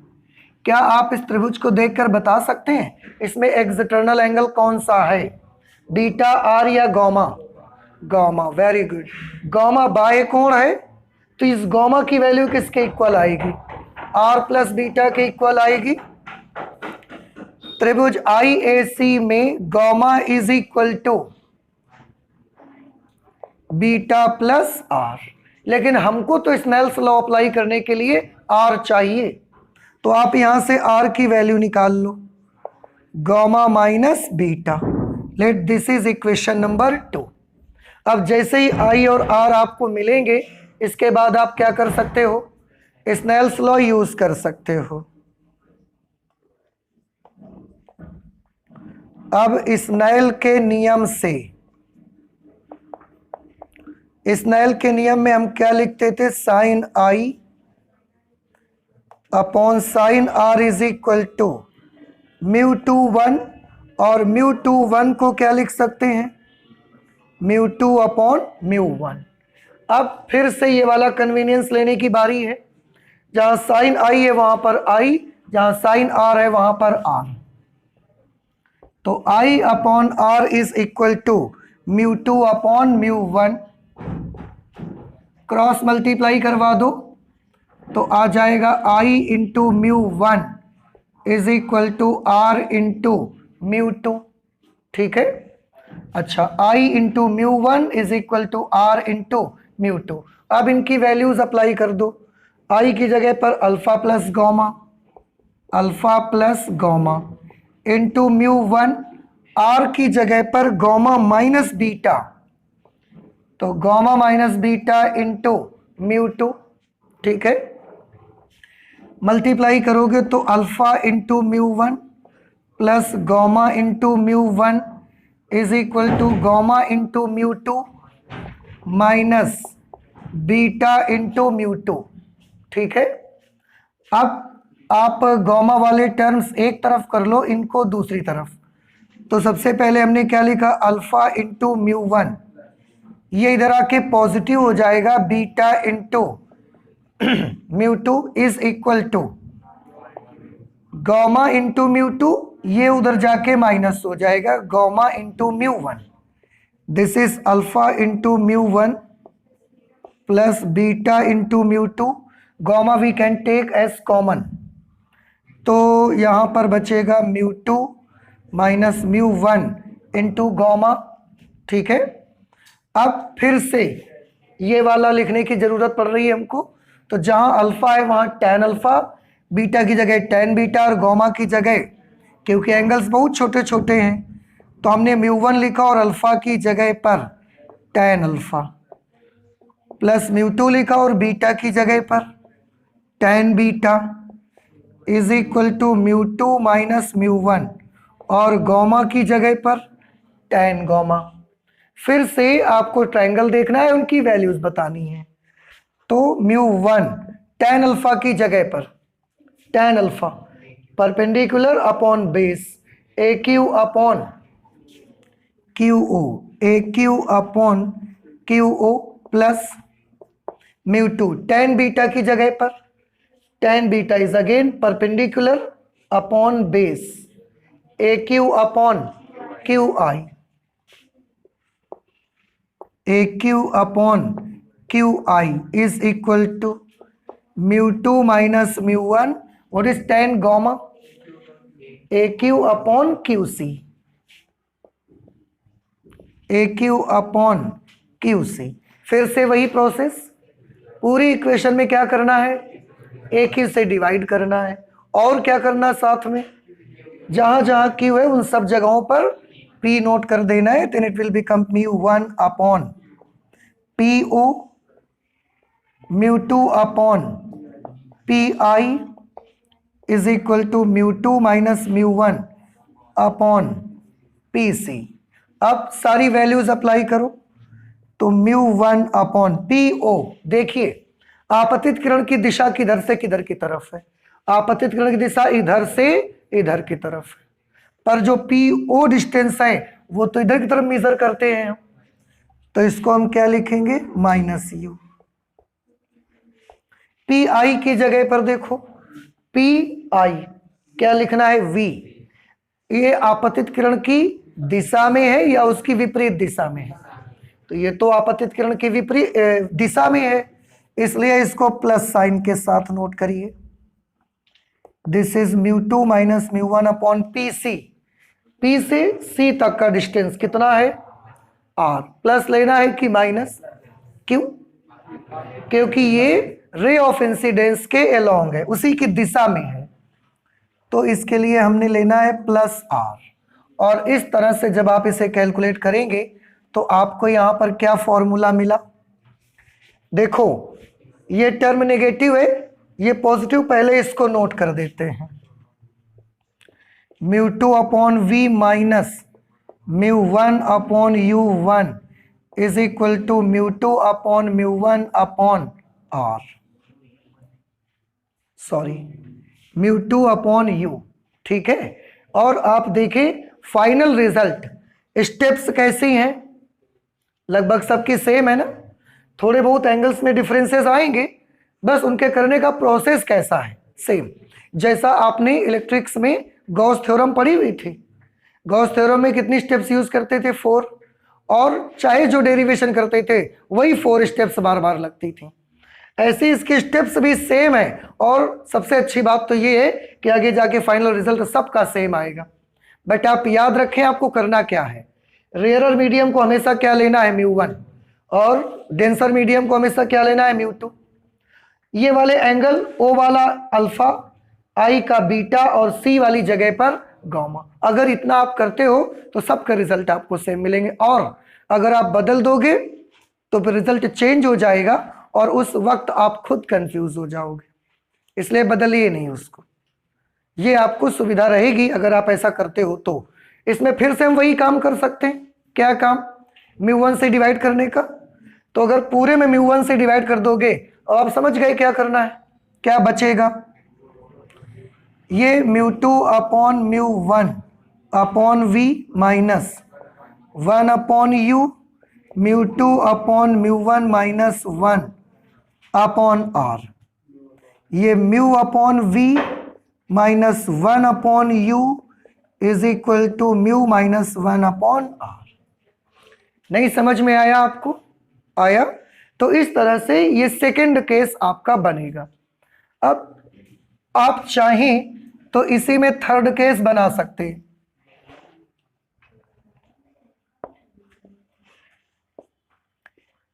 क्या आप इस त्रिभुज को देखकर बता सकते हैं इसमें एक्सटर्नल एंगल कौन सा है, बीटा, R या gamma? Gamma, very good. Gamma बाय कोण है, तो इस गामा की वैल्यू किसके इक्वल आएगी, आर प्लस बीटा के इक्वल आएगी। त्रिभुज IAC में gamma is equal to beta plus R, लेकिन हमको तो स्नेल्स लॉ अप्लाई करने के लिए आर चाहिए, तो आप यहां से आर की वैल्यू निकाल लो, gamma minus beta. Let this is equation number 2। अब जैसे ही आई और आर आपको मिलेंगे, इसके बाद आप क्या कर सकते हो, स्नेल्स लॉ यूज कर सकते हो। अब स्नेल के नियम से, स्नेल के नियम में हम क्या लिखते थे, sine I upon sine R is equal to mu two 1, और म्यू टू 1 को क्या लिख सकते हैं, म्यू टू अपॉन म्यू 1। अब फिर से ये वाला कन्वीनियंस लेने की बारी है, जहां साइन आई है वहां पर आई, जहां साइन आर है वहां पर आर। तो I upon R is equal to mu two upon mu 1, cross multiply करवा दो तो आ जाएगा I into mu 1 is equal to R into mu 2। ठीक है, अच्छा, I into mu 1 is equal to R into mu 2। अब इनकी वैल्यूज अप्लाई कर दो, आई की जगह पर alpha plus gamma, alpha plus gamma into mu 1, R की जगह पर गामा माइनस बीटा, तो gamma minus beta into mu 2। ठीक है, मल्टीप्लाई करोगे तो alpha into mu 1 plus gamma into mu 1 is equal to gamma into mu 2 minus beta into mu 2। ठीक है, अब आप गामा वाले टर्म्स एक तरफ कर लो, इनको दूसरी तरफ। तो सबसे पहले हमने क्या लिखा, अल्फा इंटू म्यू 1, ये इधर आके पॉजिटिव हो जाएगा, beta into mu 2 is equal to gamma into mu 2, ये उधर जाके माइनस हो जाएगा, gamma into mu 1। This is alpha into mu 1 plus beta into mu 2, gamma we can take as common, तो यहां पर बचेगा mu 2 minus mu 1 into gamma. ठीक है, अब फिर से ये वाला लिखने की जरूरत पड़ रही है हमको, तो जहां अल्फा है वहां tan अल्फा, बीटा की जगह tan बीटा, और गामा की जगह, क्योंकि एंगल्स बहुत छोटे छोटे हैं तो हमने म्यू 1 लिखा, और अल्फा की जगह पर tan अल्फा, प्लस म्यू 2 लिखा और बीटा की जगह पर tan beta is equal to mu 2 minus mu 1, और गामा की जगह पर tan गामा। फिर से आपको ट्रायंगल देखना है, उनकी वैल्यूज बतानी है, तो म्यू 1 tan अल्फा की जगह पर tan alpha perpendicular upon base A Q upon Q O, A Q upon Q O plus mu 2 tan beta की जगह पर tan beta is again perpendicular upon base A Q upon Q I, A Q upon Q I is equal to mu 2 minus mu 1, what is tan gamma, A Q upon Q C, A Q upon Q C. फिर से वही process, पूरी equation में क्या करना है, एक ही से डिवाइड करना है, और क्या करना है साथ में, जहां जहां क्यू है उन सब जगहों पर पी नोट कर देना है, then it will become mu 1 upon P O, mu 2 upon P I is equal to mu 2 minus mu 1 upon P C. अब सारी वैल्यूज अप्लाई करो, तो म्यू 1 अपॉन पी ओ, देखिए आपतित किरण की दिशा किधर से किधर की तरफ है, आपतित किरण की दिशा इधर से इधर की तरफ है, पर जो पी ओ डिस्टेंस है वो तो इधर की तरफ मेजर करते हैं, तो इसको हम क्या लिखेंगे, माइनस यू। पी आई की जगह पर देखो, पी आई क्या लिखना है, वी, ये आपतित किरण की दिशा में है या उसकी विपरीत दिशा में है, तो ये तो आपतित किरण की विपरीत दिशा में है, इसलिए इसको प्लस साइन के साथ नोट करिए। This is μ2 minus μ1 upon P C. P से सी तक का डिस्टेंस कितना है, आर। प्लस लेना है कि माइनस, क्यों? क्योंकि ये रे ऑफ इंसिडेंस के अलोंग है, उसी की दिशा में है, तो इसके लिए हमने लेना है प्लस आर। और इस तरह से जब आप इसे कैलकुलेट करेंगे तो आपको यहां पर क्या फॉर्मूला मिला, देखो ये टर्म नेगेटिव है, ये पॉजिटिव, पहले इसको नोट कर देते हैं। μ2 upon V minus μ1 upon u1 is equal to μ2 upon μ1 upon R, sorry μ2 upon u, ठीक है। और आप देखें फाइनल रिजल्ट, स्टेप्स कैसी हैं, लगभग सबकी सेम है ना, थोड़े बहुत एंगल्स में डिफरेंसेस आएंगे, बस उनके करने का प्रोसेस कैसा है, सेम जैसा आपने इलेक्ट्रिक्स में गॉस थ्योरम पढ़ी हुई थी। गॉस थ्योरम में कितनी स्टेप्स यूज करते थे, 4, और चाहे जो डेरिवेशन करते थे वही 4 स्टेप्स बार बार लगती थी। ऐसे इसके स्टेप्स भी सेम है, और सबसे अच्छी बात तो ये है कि आगे जाके फाइनल रिजल्ट सबका सेम आएगा। बट आप याद रखें आपको करना क्या है, रेयरर मीडियम को हमेशा क्या लेना है, μ1, और डेंसर मीडियम को हमेशा क्या लेना है, μ2। ये वाले एंगल O वाला अल्फा, I का बीटा और C वाली जगह पर गामा, अगर इतना आप करते हो तो सबका रिजल्ट आपको सेम मिलेंगे। और अगर आप बदल दोगे तो फिर रिजल्ट चेंज हो जाएगा और उस वक्त आप खुद कंफ्यूज हो जाओगे, इसलिए बदलिए नहीं उसको, ये आपको सुविधा रहेगी अगर आप ऐसा करते हो तो। इसमें फिर से हम वही काम कर सकते हैं, क्या काम, μ1 से डिवाइड करने का। तो अगर पूरे में μ1 से डिवाइड कर दोगे, और आप समझ गए क्या करना है, क्या बचेगा, ये μ2 upon μ1 upon v minus 1 upon u, μ2 upon μ1 minus 1 upon r, ये μ upon v minus 1 upon u is equal to μ minus 1 upon r। नहीं समझ में आया आपको, आया? तो इस तरह से ये सेकंड केस आपका बनेगा। अब आप चाहें तो इसी में थर्ड केस बना सकते हैं।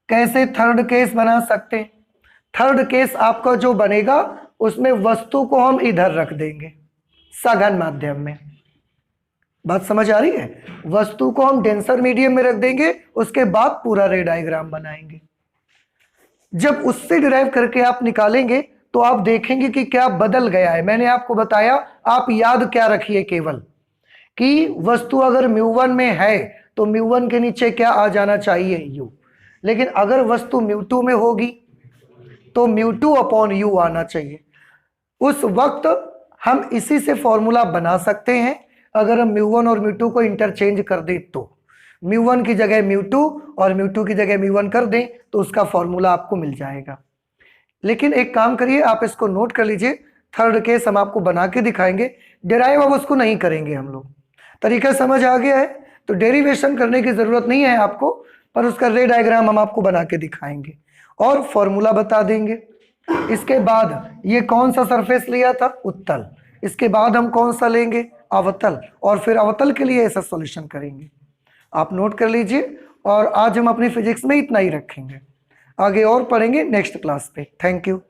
कैसे थर्ड केस बना सकते हैं, थर्ड केस आपका जो बनेगा उसमें वस्तु को हम इधर रख देंगे सघन माध्यम में, बात समझ आ रही है, वस्तु को हम डेंसर मीडियम में रख देंगे, उसके बाद पूरा रे डायग्राम बनाएंगे। जब उससे डिराइव करके आप निकालेंगे तो आप देखेंगे कि क्या बदल गया है। मैंने आपको बताया, आप याद क्या रखिए केवल कि वस्तु अगर μ1 में है तो μ1 के नीचे क्या आ जाना चाहिए, u, लेकिन अगर वस्तु μ2 में होगी तो μ2 अपॉन u आना चाहिए। उस वक्त हम इसी से फॉर्मूला बना सकते हैं, अगर हम μ1 और μ2 को इंटरचेंज कर दें तो μ1 की जगह μ2 और μ2 की जगह μ1 कर दें तो उसका फॉर्मूला आपको मिल जाएगा। लेकिन एक काम करिए, आप इसको नोट कर लीजिए, थर्ड केस हम आपको बना के दिखाएंगे, डेराइव अब उसको नहीं करेंगे हम लोग। तरीका समझ आ गया है तो डेरिवेशन करने की जरूरत नहीं है आपको, पर उसका रे डायग्राम हम आपको बना के दिखाएंगे और फॉर्मूला बता देंगे। इसके बाद ये कौन सा सरफेस लिया था, उत्तल, इसके बाद हम कौन सा लेंगे, अवतल, और फिर अवतल के लिए ऐसा सॉल्यूशन करेंगे। आप नोट कर लीजिए, और आज हम अपनी फिजिक्स में इतना ही रखेंगे, आगे और पढ़ेंगे नेक्स्ट क्लास पे। Thank you.